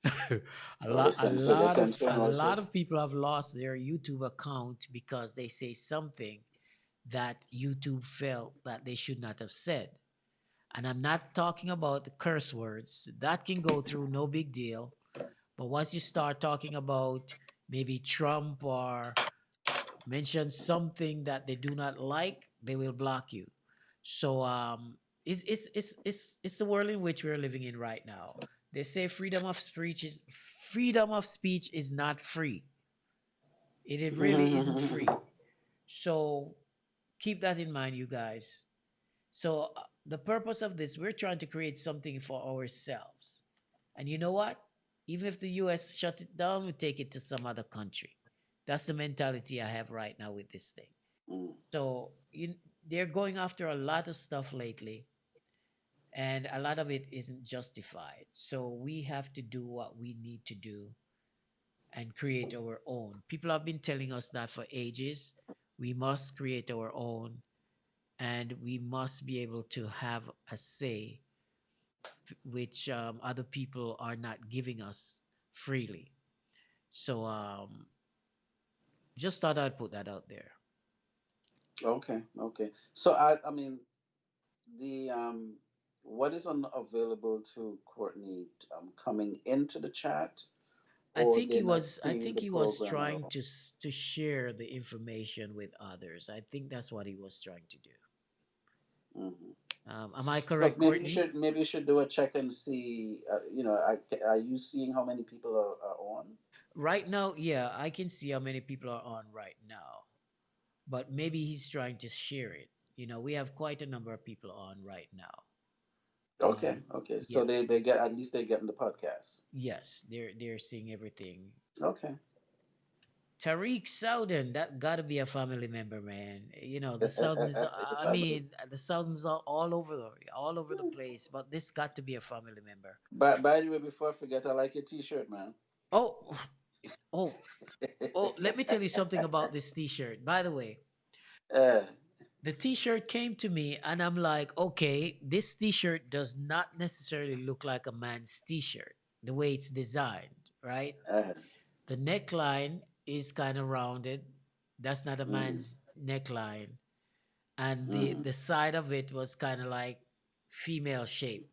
a Oh, they lot a censor. They lot of censoring a also. lot of people have lost their YouTube account because they say something that YouTube felt that they should not have said. And I'm not talking about the curse words. That can go through, no big deal. But once you start talking about maybe Trump or mention something that they do not like, they will block you. So it's the world in which we're living in right now. They say freedom of speech is not free. It really isn't free. So keep that in mind, you guys. So the purpose of this, we're trying to create something for ourselves. And you know what? Even if the US shut it down, we take it to some other country. That's the mentality I have right now with this thing. Mm. So they're going after a lot of stuff lately, and a lot of it isn't justified. So we have to do what we need to do and create our own. People have been telling us that for ages. We must create our own, and we must be able to have a say, which other people are not giving us freely. So just thought I'd put that out there. Okay. Okay. So I mean the what is available to Courtney coming into the chat, I or think he they're not was. I seeing think the he was program at trying all? to share the information with others. I think that's what he was trying to do. Hmm. Am I Look, correct, Courtney? maybe you should do a check and see. Are you seeing how many people are on? Right now, yeah, I can see how many people are on right now, but maybe he's trying to share it. We have quite a number of people on right now. Okay. Okay. So Yeah, they get, at least they're getting the podcast. yes, they're seeing everything. Okay. Tariq Soudan, that gotta be a family member, man. The Southern is. It I has to. mean, the Southern's are all over the place, but this got to be a family member. By the way, before I forget, I like your T-shirt, man. Oh, oh, oh! Let me tell you something about this T-shirt. By the way, uh, the T-shirt came to me, and I'm like, okay, this T-shirt does not necessarily look like a man's T-shirt the way it's designed, right? uh, The neckline is kind of rounded. That's not a mm, man's neckline, and the mm. the side of it was kind of like female shape,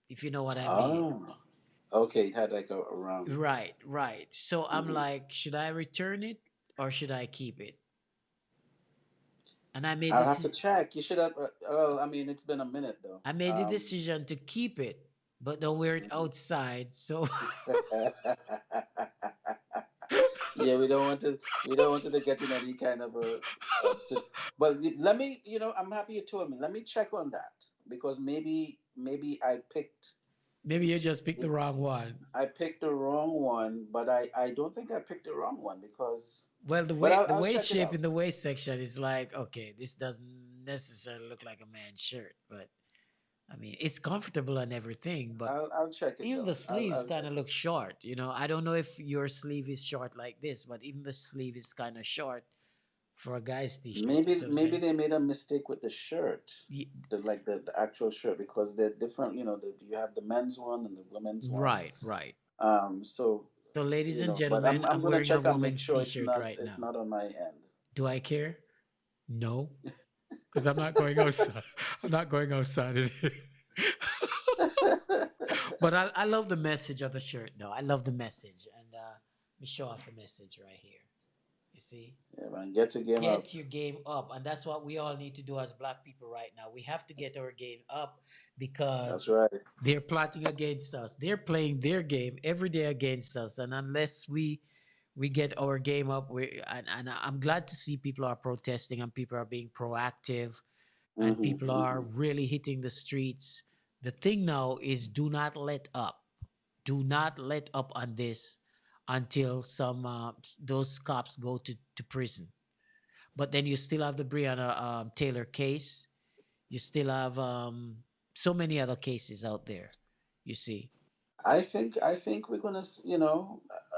if you know what I mean. Oh, okay. It had like a round. Right, right. So I'm Hmm. like, should I return it or should I keep it? And I made I'll the have to dec- check. You should have. Well, I mean, it's been a minute though. I made the decision to keep it, but don't wear it Mhm. outside. So Yeah, we don't want to. We don't want to get in any kind of a. But let me. I'm happy you told me. Let me check on that, because maybe maybe you just picked the wrong one. I picked the wrong one, but I don't think I picked the wrong one because. Well, the But way I'll the I'll waist check it shape out. in the waist section is like, okay, this doesn't necessarily look like a man's shirt, but I mean, it's comfortable and everything, but I'll check it even the though. sleeves I'll kind check of it. look short. I don't know if your sleeve is short like this, but even the sleeve is kind of short for a guy's t-shirt. You see what I'm Maybe saying? they made a mistake with the shirt, Ye- the actual shirt, because they're different. You have the men's one and the women's one. Right, right. So So, ladies and but gentlemen, I'm I'm gonna wearing a check and make woman's sure it's t-shirt not right it's now. not on my end. Do I care? No, because I'm not going outside. I'm not going outside in it. But I love the message of the shirt, though. I love the message, and let me show off the message right here. You see, Yeah, man, get your game up. get your game up, and that's what we all need to do as black people right now. We have to get our game up That's because right. they're plotting against us. They're playing their game every day against us, and unless we get our game up, and I'm glad to see people are protesting and people are being proactive and Hmm. people are Hmm. really hitting the streets. The thing now is do not let up. Do not let up on this until some those cops go to prison. But then you still have the Breonna Taylor case. You still have so many other cases out there. You see, I think we're gonna,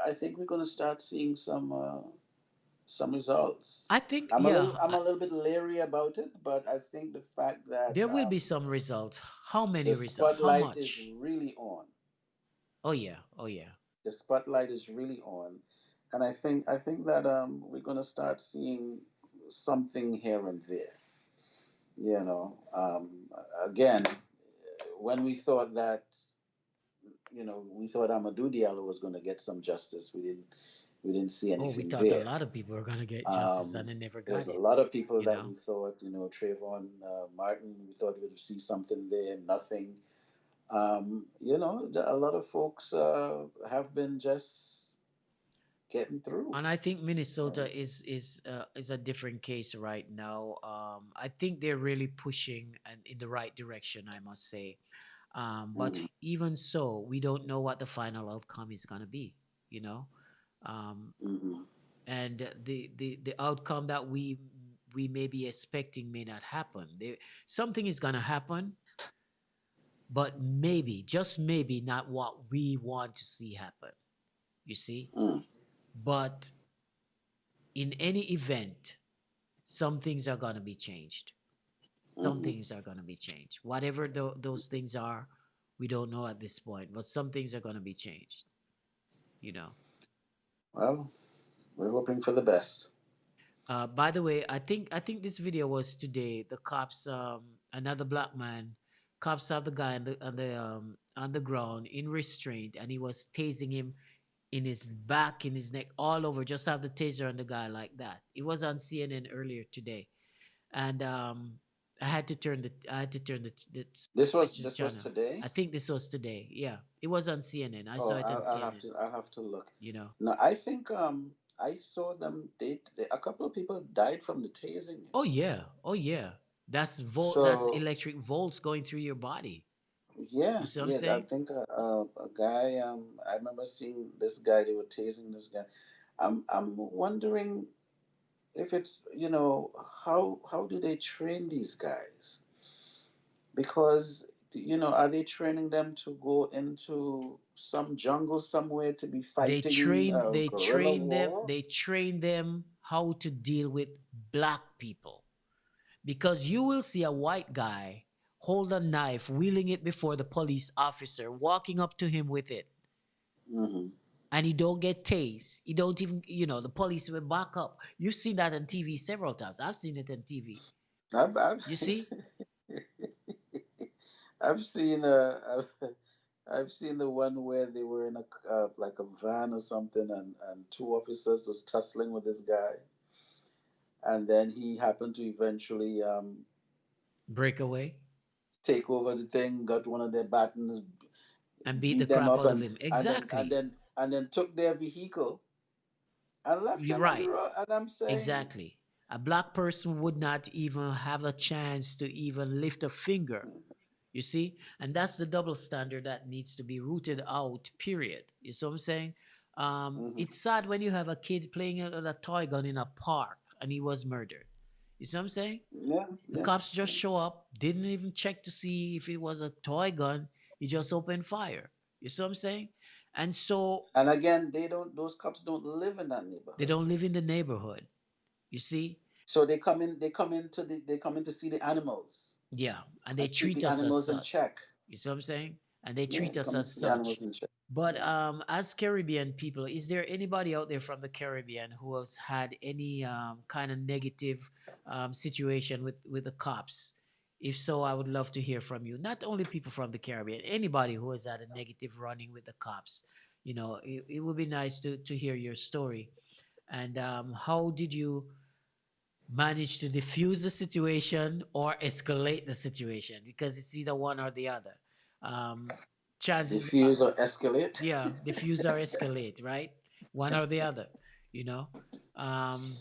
I think we're gonna start seeing some results. I think yeah, I'm a little bit leery about it, but I think the fact that there will be some results. How many the results? How spotlight is much? really on. Oh yeah, oh yeah. The spotlight is really on, and I think that we're gonna start seeing something here and there. You know, again, when we thought that, we thought Amadou Diallo was gonna get some justice, we didn't see Oh, we anything thought a there. lot of people were gonna get justice and Um, they never got there's a it. lot of people You that know. we thought, Trayvon Martin, we thought we would see something there, nothing. A lot of folks have been just getting through. And I think Uh, Minnesota is a different case right now. I think they're really pushing and in the right direction, I must say. But mhm, even so, we don't know what the final outcome is gonna be. You know, um, mhm, and the outcome that we may be expecting may not happen. Something is gonna happen, but maybe, just maybe, not what we want to see happen. You see, mm, but in any event, some things are going to be changed. Some mhm. things are going to be changed. Whatever those things are, we don't know at this point, but some things are going to be changed, you know. Well, we're hoping for the best. By the way, I think this video was today. The cops, another black man, cops have the guy on the ground in restraint, and he was tasing him in his back, in his neck, all over. Just have the taser on the guy like that. It was on CNN earlier today, and I had to turn the This was switch the this was channel. today. I think this was today. Yeah, it was on CNN. I Oh, saw it on I'll have CNN. to look. You know. No, I think I saw them. A couple of people died from the tasing. Oh yeah. Oh yeah. That's volt. That's So electric volts going through your body. yeah, You see what I'm yeah. I saying? think a guy. I remember seeing this guy. They were tasing this guy. I'm wondering if it's, how do they train these guys? Because, are they training them to go into some jungle somewhere to be fighting a They guerrilla train them. war? They train them how to deal with black people because you will see a white guy hold a knife, wheeling it before the police officer, walking up to him with it, Hmm. and he don't get tased. He don't even, the police will back up. You've seen that on TV several times. I've seen it on TV. I've You see? I've seen I've seen the one where they were in a like a van or something, and two officers was tussling with this guy, and then he happened to eventually Breakaway take over the thing, got one of their batons, and beat the beat them crap up, out of and him. and then and Exactly. then and then took their vehicle and left You're them on the right. road. And I'm saying, Exactly. A black person would not even have a chance to even lift a finger. You see? And that's the double standard that needs to be rooted out, period. You see what I'm saying? hmm, It's sad when you have a kid playing with a toy gun in a park and he was murdered. You see what I'm saying? yeah, The yeah. cops just show up, didn't even check to see if it was a toy gun. He just opened fire. You see what I'm saying? And so And again, those cops don't live in that they neighborhood. don't live in the neighborhood. You see? So they come in to see the animals Yeah. And they and keep treat the us as animals in such. check. You see what I'm saying? And they Yeah, treat us come in as to keep the such. animals in check. But Yeah. as Caribbean people, is there anybody out there from the Caribbean who has had any kind of negative situation with the cops? If so, I would love to hear from you. Not only people from the Caribbean, anybody who has had a negative running with the cops. It would be nice to hear your story. And how did you manage to diffuse the situation or escalate the situation? Because it's either one or the other. Um, chances are, Diffuse or escalate. yeah, diffuse or escalate, right? One or the other, you know. Um,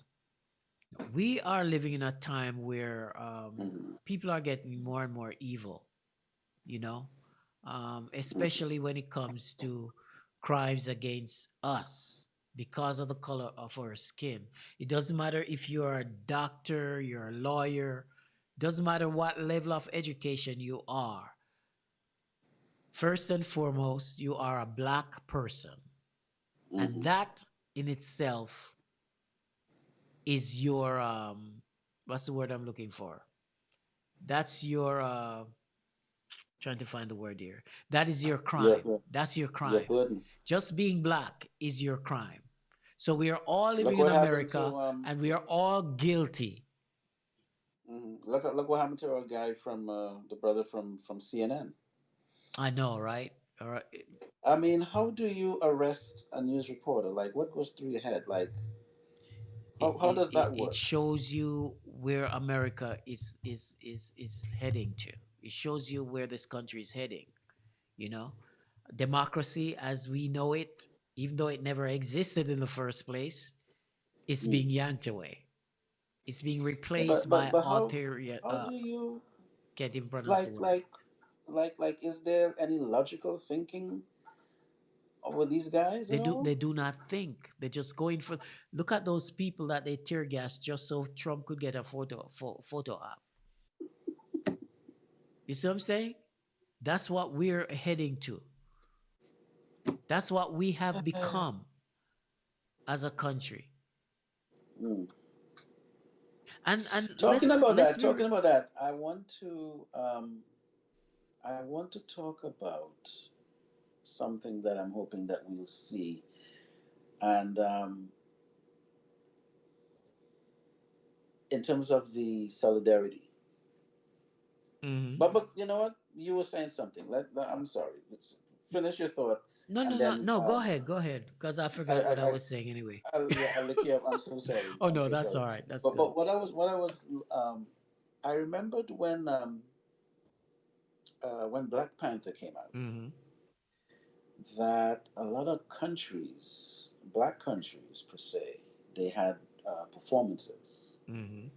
we are living in a time where Mhm, people are getting more and more evil, you know, especially when it comes to crimes against us because of the color of our skin. It doesn't matter if you're a doctor, you're a lawyer, doesn't matter what level of education you are. First and foremost, you are a black person. And mhm. that in itself is your, what's the word I'm looking for? That's your, trying to find the word here. That is your Your, crime. That's your your crime. burden. Just being black is your crime. So we are all Look living in what happened America to and we are all guilty. look what happened to our guy from the brother from CNN. I know, right? All right. I mean, how do you arrest a news reporter? Like, what goes through your head? Like, It, how it, does it, that it work? shows you where America is heading to. It shows you where this country is heading, you know? Democracy as we know it, even though it never existed in the first place, is Mm. being yanked away. It's being Yeah, replaced by but authoritarian. how do you Can't even pronounce the like word. like is there any logical thinking with these guys at all? They do not think. They're just going for. Look at those people that they tear gas just so Trump could get a photo op. You see what I'm saying? That's what we're heading to. That's what we have become as a country. Mm. And Talking about let's that, be I want to talk about something that I'm hoping that we'll see, and in terms of the solidarity. Mhm. But you know what? You were saying something. I'm sorry. Let's finish your thought, No, and no, no, then no. Go ahead, because I I, forgot I, what I I was saying anyway. yeah, I'll look you up. I'm so sorry. Oh I'm no, so that's sorry. all right. That's good. But what I was I remembered when Black Panther came out Mhm. that a lot of countries, black countries per se, they had performances Mhm.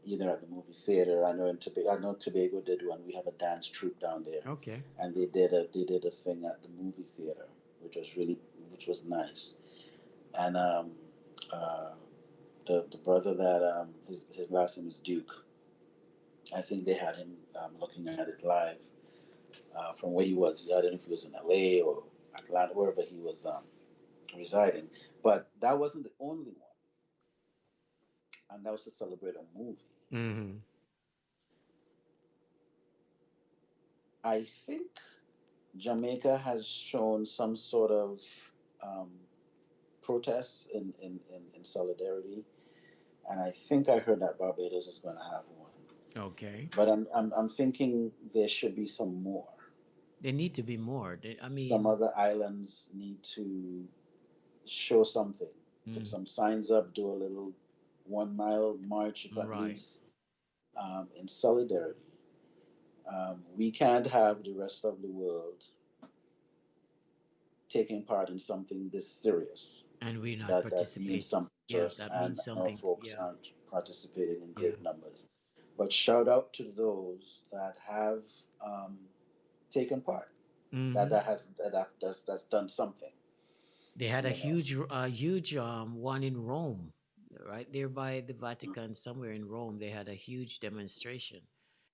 either at the movie theater. I know Tobago did one. We have a dance troupe down there, Okay. and they did a thing at the movie theater, which was which was nice. And uh, the brother that his last name is Duke. I think they had him looking at it live from where he was. I don't know if he was in LA or Atlanta, wherever he was residing. But that wasn't the only one, and that was to celebrate a movie. Mhm. I think Jamaica has shown some sort of um, protests in solidarity, and I think I heard that Barbados is going to have one. Okay. But I'm thinking there should be some more. They need to be more. I Some mean, other islands need to show something, put mm, some signs up, do a little 1 mile march, if at right. least, in solidarity. We can't have the rest of the world taking part in something this serious And we're not that means participating. something to Yeah, us, that and means our something. folks Yeah. aren't participating in Yeah. great numbers. But shout out to those that have um, taken part, Hmm. that's done something, They had you know. a huge one in Rome, right there by the Vatican, somewhere in Rome. They had a huge demonstration.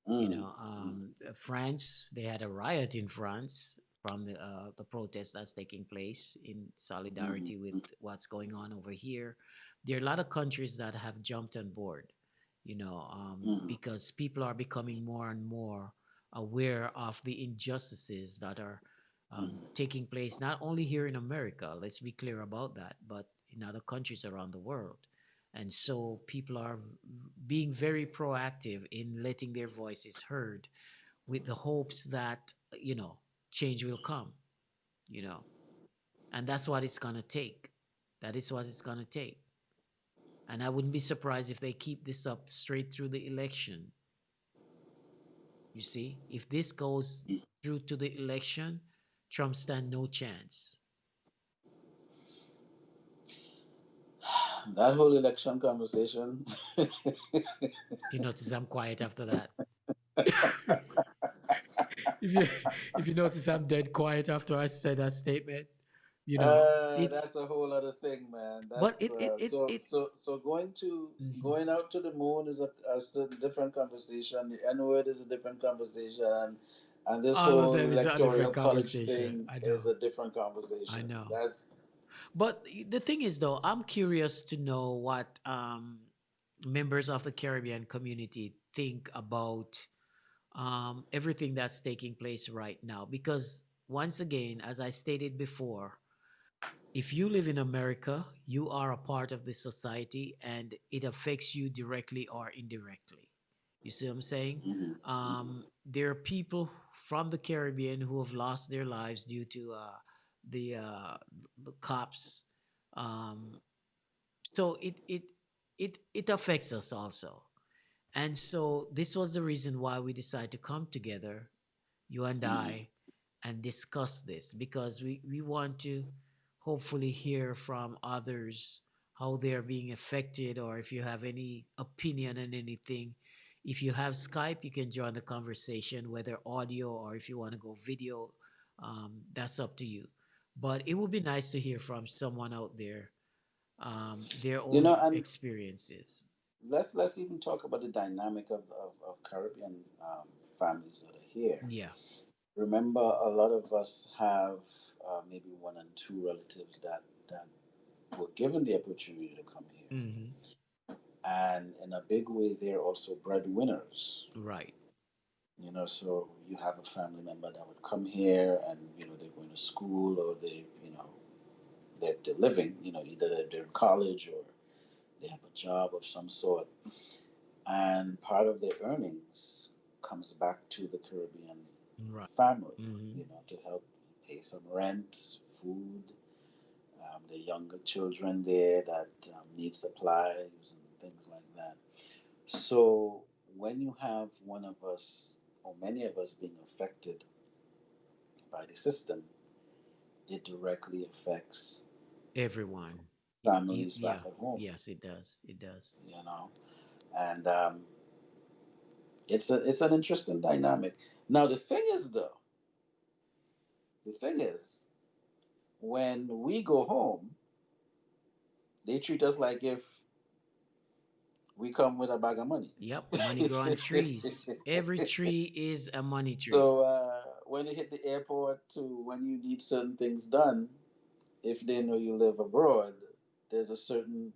Mm, mm, France, they had a riot in France from the protest that's taking place in mm, solidarity with mm, what's going on over here. There are a lot of countries that have jumped on board, mm, because people are becoming more and more aware of the injustices that are taking place, not only here in America, let's be clear about that, but in other countries around the world. And so people are being very proactive in letting their voices heard with the hopes that, change will come, you know. And that's what it's going to take. That is what it's going to take. And I wouldn't be surprised if they keep this up straight through the election. You see, if this goes through to the election, Trump stand no chance. That whole election conversation. If you notice, I'm quiet after that. if you if you notice, I'm dead quiet after I said that statement. You know, it's That's a whole other thing, man. but That's so Mhm. going out to the moon is a still different conversation. The N word is a different conversation, and this All of whole them is a different electoral college conversation. thing I is know, a different I conversation. know. That's But the thing is, though, I'm curious to know what members of the Caribbean community think about everything that's taking place right now. Because once again, as I stated before, if you live in America, you are a part of this society and it affects you directly or indirectly. You see what I'm saying? mhm, There are people from the Caribbean who have lost their lives due to the uh, the cops. Um, so it affects us also. And so this was the reason why we decided to come together, you and mhm. I, and discuss this because we want to hopefully hear from others how they are being affected, or if you have any opinion on anything. If you have Skype, you can join the conversation, whether audio or if you want to go video, that's up to you. But it would be nice to hear from someone out there, their You own know, and experiences. let's even talk about the dynamic of Caribbean families that are here. Yeah. Remember, a lot of us have maybe one and two relatives that were given the opportunity to come here, Hmm. and in a big way, they're also breadwinners. Right. So you have a family member that would come here, and they're going to school, or they're living. Either they're in college or they have a job of some sort, and part of their earnings comes back to the Caribbean Right. family, Hmm. to help pay some rent, food, the younger children there that need supplies and things like that. So when you have one of us or many of us being affected by the system, it directly affects Everyone. families back Yeah. at home, Yes, it does. It does. you know, and it's an interesting dynamic. Now the thing is, when we go home, they treat us like if we come with a bag of money. Yep. Money grow on trees. Every tree is a money tree. So when you hit the airport to when you need certain things done, if they know you live abroad, there's a certain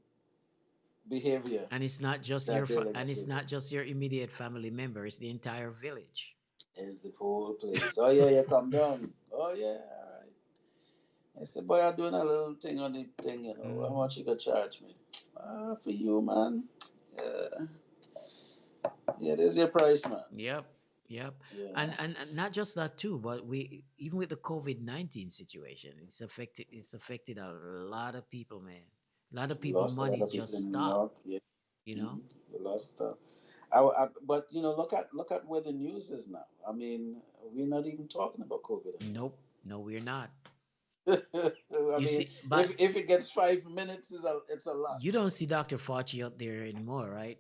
behavior And it's not just that they're and gonna it's take it. not just your immediate family member, it's the entire village. It's the whole place. Oh yeah, yeah, come down. Oh yeah, all right. I said, boy, I'm doing a little thing on the thing, How Hmm. much you gonna charge me? For you, man. Yeah, yeah. There's your price, man. Yep. Yep. You And, know, and not just that too, but we even with the COVID-19 situation, it's affected a lot of people, man. A lot of we people lost a lot money's of people just in New stopped, York. Yeah, you know? we lost. But look at where the news is now. I mean, we're not even talking about COVID Nope. No, we're not. anymore. I You mean, see, but if it gets 5 minutes, it's a lot. you don't see Dr. Fauci out there anymore, right?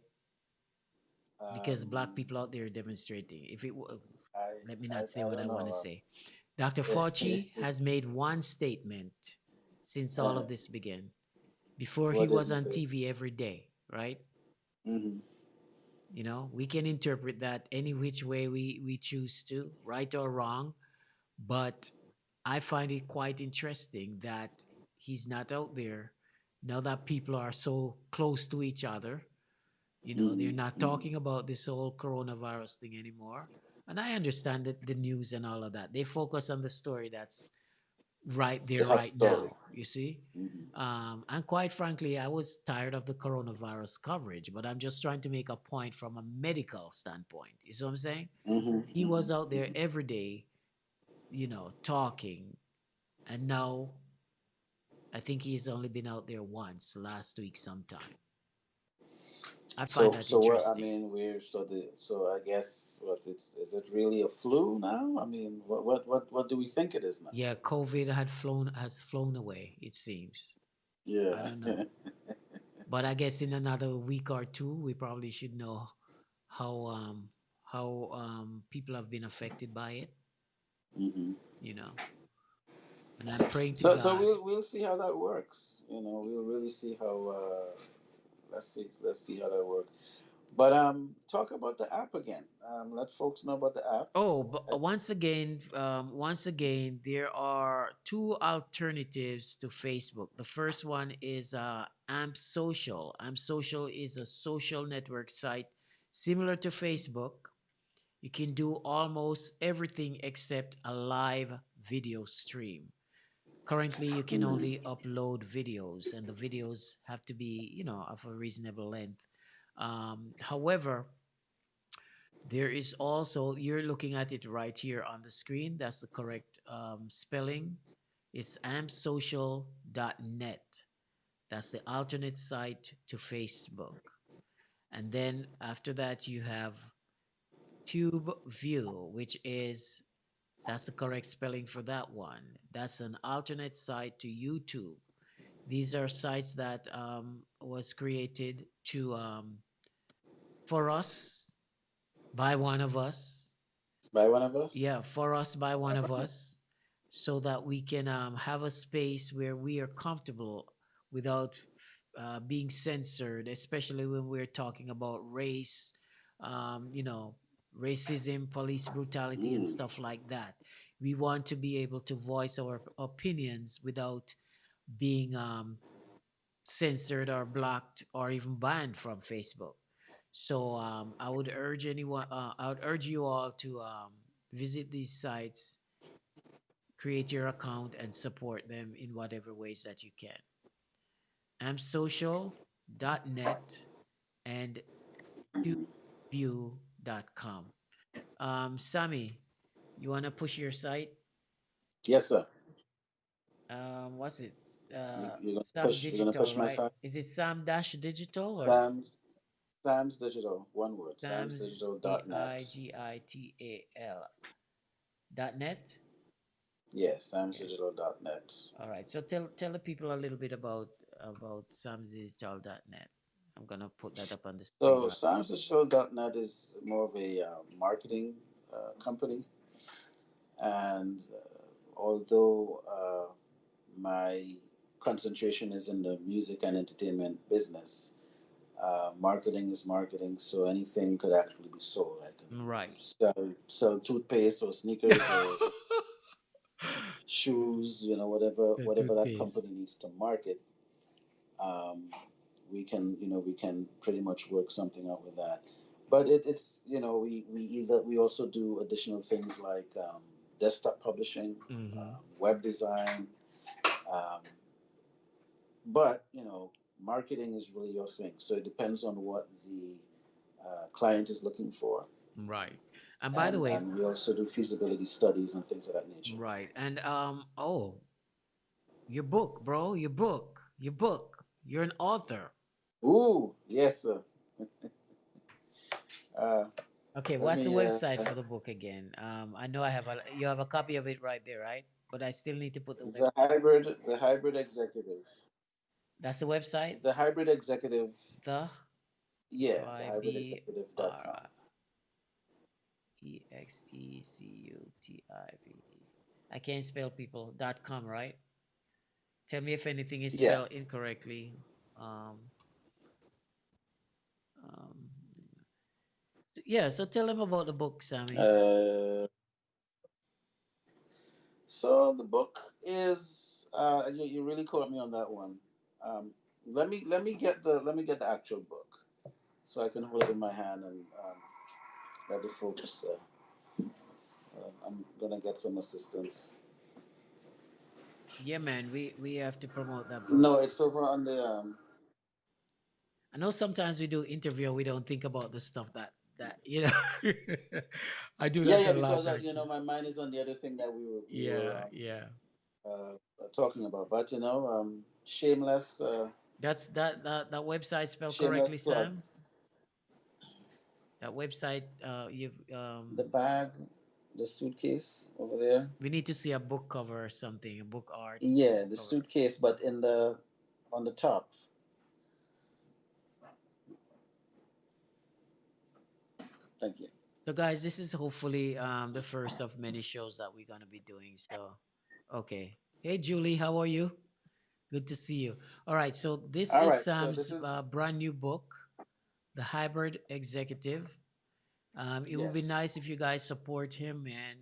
Because black Um, people out there demonstrating. If it let me I not say I what I don't want to know. say. Dr. Fauci has made one statement since all Uh, of this began. Before he what did was he on say? TV every day, right? Hmm. We can interpret that any which way we choose to, right or wrong. But I find it quite interesting that he's not out there now that people are so close to each other. They're Hmm. not Hmm. talking about this whole coronavirus thing anymore. And I understand that the news and all of that. They focus on the story that's right The there, hot right story. now, you see? Hmm. And quite frankly, I was tired of the coronavirus coverage, but I'm just trying to make a point from a medical standpoint. You see what I'm saying? Hmm. He was Hmm. out there every day, talking. And now I think he's only been out there once last week sometime. I find So that so what I interesting. mean we're so the so I guess what it's is it really a flu now? I mean what do we think it is now? Yeah, COVID has flown away, it seems. I Yeah. don't know. But I guess in another week or two, we probably should know how um people have been affected by it, hmm you know. And I'm praying to So God. we'll see how that works. You know, we'll really see how. Let's see how that works. But talk about the app again. Let folks know about the app. Oh, but once again, there are two alternatives to Facebook. The first one is Amp Social. Amp Social is a social network site similar to Facebook. You can do almost everything except a live video stream. Currently, you can Mm. only upload videos, and the videos have to be, of a reasonable length. However, there is also, you're looking at it right here on the screen. That's the correct spelling. It's ampsocial.net. That's the alternate site to Facebook. And then after that, you have TubeView, which is, that's the correct spelling for that one. That's an alternate site to YouTube. These are sites that was created to for us by one of us. By one of us. Yeah, for us by one of us, so that we can have a space where we are comfortable without being censored, especially when we're talking about race, um, you know, racism, police brutality, and Mm. stuff like that. We want to be able to voice our opinions without being censored or blocked or even banned from Facebook. So I would urge you all to visit these sites, create your account, and support them in whatever ways that you can. Amsocial.net and tubeview.com. Sammy, you want to push your site? Yes, sir. What's it? You're gonna Sam push. You're gonna Digital, push my right? site. Is it Sam Dash Digital or Sam's Digital. One word. Sam's SamsDigital.net. Digital.net? Yes, Okay. SamsDigital.net. All right. So tell the people a little bit about samsdigital.net. I'm gonna put that up on the screen, So right? SamsDigital.net is more of a marketing company, and although my concentration is in the music and entertainment business, marketing is marketing, so anything could actually be sold. I can Right. sell toothpaste or sneakers or shoes, The whatever that toothpaste. company needs to market. Um, we can pretty much work something out with that. But it's we also do additional things like desktop publishing, Mm-hmm. web design, um, but marketing is really your thing. So it depends on what the client is looking for, Right. And by the and way, we also do feasibility studies and things of that nature. right. And your book, bro, your book. You're an author. Ooh, yes, sir. Uh, Okay, let what's the me. website for the book again? I know you have a copy of it right there, right? But I still need to put the website. The hybrid executive, That's the website. the hybrid executive. The Yeah, the hybridexecutive.com. Hybridexecutive. I can't spell people. .com, right? Tell me if anything is Yeah. spelled incorrectly. Um, um, yeah. So tell them about the book, Sammy. Uh, so the book is you really caught me on that one. Um, let me get the actual book so I can hold it in my hand and let the folks. I'm gonna get some assistance. Yeah, man. We have to promote that book. No, it's over on the. I know sometimes we do interview, we don't think about the stuff that. I do Yeah, that yeah, a because lot actually. my mind is on the other thing that we were Yeah, yeah. talking about. But shameless That's that website spelled correctly, shameless plug. Sam. That website, The bag, the suitcase over there. we need to see a book cover or something, a book art Yeah, the cover. suitcase, but in the on the top. Thank you. So, guys, this is hopefully the first of many shows that we're gonna be doing. So, okay. Hey, Julie, how are you? Good to see you. All right. So this All is right. So this Sam's is brand new book, The Hybrid Executive. It will be yes. nice if you guys support him, and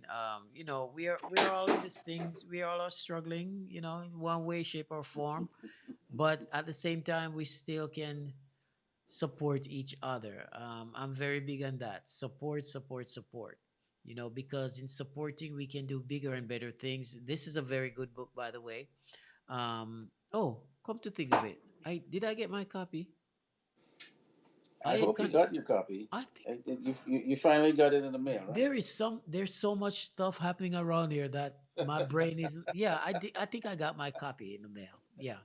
we are all in these things. We all are struggling, in one way, shape, or form. But at the same time, we still can support each other. I'm very big on that. Support, support, support. Because in supporting, we can do bigger and better things. This is a very good book, by the way. Oh, come to think of it, I get my copy? I I had hope you got your copy. I think You finally got it in the mail, right? there's so much stuff happening around here that my brain is, yeah, I think I got my copy in the mail. Yeah.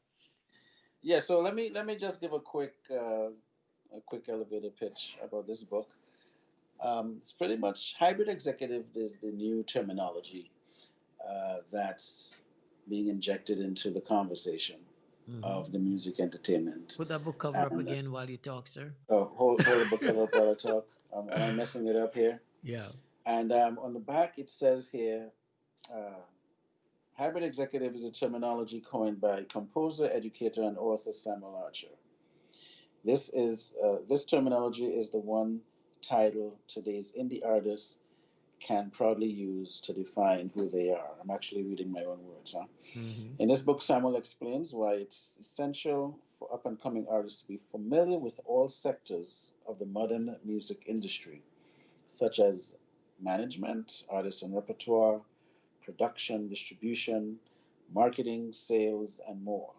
Yeah. So let me just give a quick elevator pitch about this book. It's pretty much hybrid executive is the new terminology that's being injected into the conversation Hmm. of the music entertainment. Put that book cover up And again while you talk, sir. hold the book cover up while I talk. Am I messing it up here? Yeah. And on the back it says here, uh, hybrid executive is a terminology coined by composer, educator, and author Samuel Archer. This terminology is the one title today's indie artists can proudly use to define who they are. I'm actually reading my own words, huh? Hmm. In this book, Samuel explains why it's essential for up and coming artists to be familiar with all sectors of the modern music industry, such as management, artist and repertoire, production, distribution, marketing, sales, and more,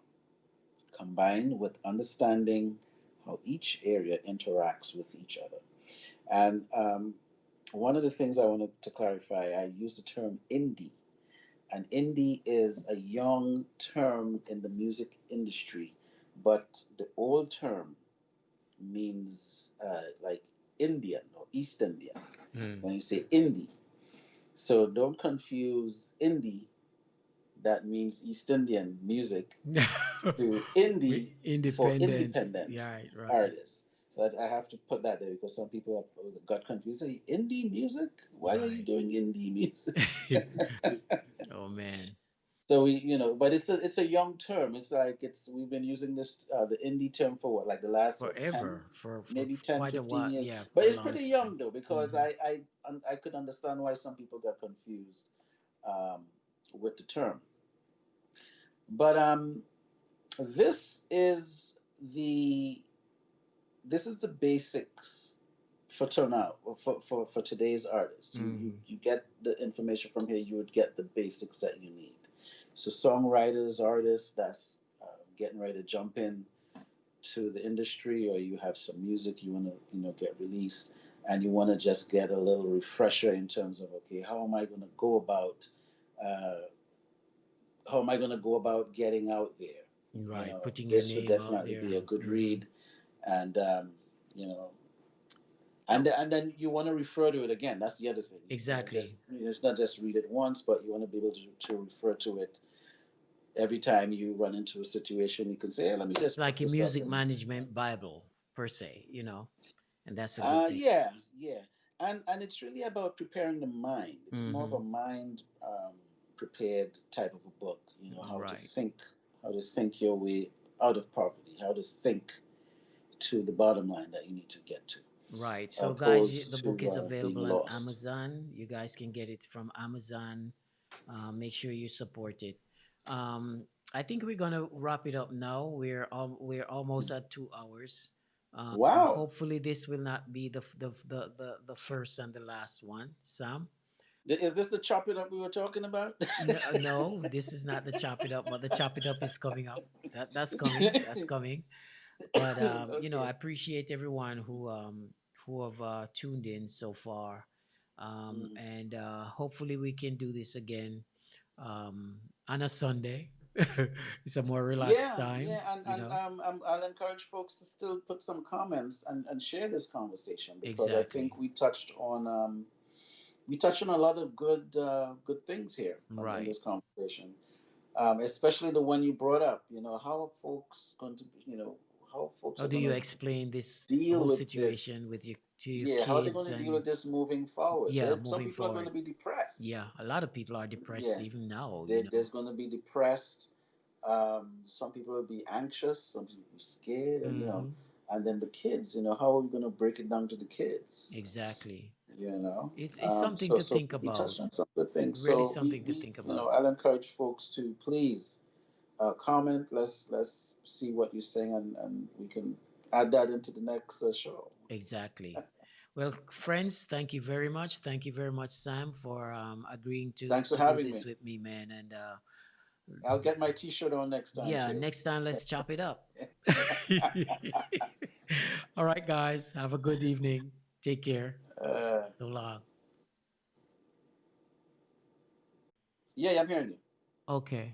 combined with understanding how each area interacts with each other. And one of the things I wanted to clarify, I use the term indie. And indie is a young term in the music industry, but the old term means like Indian or East Indian Mm. when you say indie. So don't confuse indie, that means East Indian music, to indie We for independent. independent Yeah, right, right. artists. So I have to put that there because some people have got confused. Say, indie music? Why are you Right. doing indie music? Oh man. So but it's a young term. It's like it's we've been using this the indie term for what, like the last what, 10, Forever. maybe For 10, quite a 15 while. years. Yeah, But for a it's long pretty time. young though because Hmm. I could understand why some people got confused um, with the term. But this is the this is the basics for turnout for today's artists. Hmm. You get the information from here. You would get the basics that you need. So songwriters, artists that's getting ready to jump in to the industry, or you have some music you want to get released, and you want to just get a little refresher in terms of, okay, uh, how am I going to go about getting out there? Right. Putting your This would name out definitely be there. a good Hmm. read, and you know, Yep. and then you want to refer to it again. That's the other thing. Just Exactly. it's not just read it once, but you want to be able to refer to it every time you run into a situation. You can say, hey, let me It's just like put a this up music and management Bible per se, and that's a good thing. yeah, yeah, and it's really about preparing the mind. It's more of a Hmm. mind prepared type of a book. Right. How to think your way out of poverty, how to think to the bottom line that you need to get to, Right. So, guys, the opposed book to is being available on lost. Amazon. You guys can get it from Amazon. Make sure you support it. Um, I think we're gonna wrap it up now. We're almost at 2 hours. Wow, Hopefully, this will not be the first and the last one. Sam. is this the chop it up we were talking about? No, no, this is not the chop it up, but the chop it up is coming up. That's coming. That's coming. But I Okay. appreciate everyone who have tuned in so far, Mm. and hopefully we can do this again on a Sunday. It's a more relaxed Yeah, time, yeah, you know? I'll encourage folks to still put some comments and share this conversation because I Exactly. think we touched on a lot of good things here in Right. this conversation, especially the one you brought up. You know, how are folks going to, how folks How are do going you to explain this deal whole with this. situation with your to your Yeah, how are they kids going to deal and with this moving forward? yeah, Some moving people are going forward? to be depressed. Yeah, a lot of people are depressed Yeah, even now, you know. there's going to be depressed. Some people will be anxious. Some people will be scared, Mm-hmm. and then the kids. How are we going to break it down to the kids? Exactly. You know, It's something to so think we about. touched on some good things. Really So something to think about. I'll encourage folks to please comment. Let's see what you're saying, and we can add that into the next show. Exactly. Well, friends, thank you very much. Thank you very much, Sam, for agreeing Thanks for to do having this me. with me, man. And I'll get my T-shirt on next time yeah, too. next time let's chop it up. All right, guys. Have a good evening. Take care. uh, So long. yeah, I'm hearing you. Okay.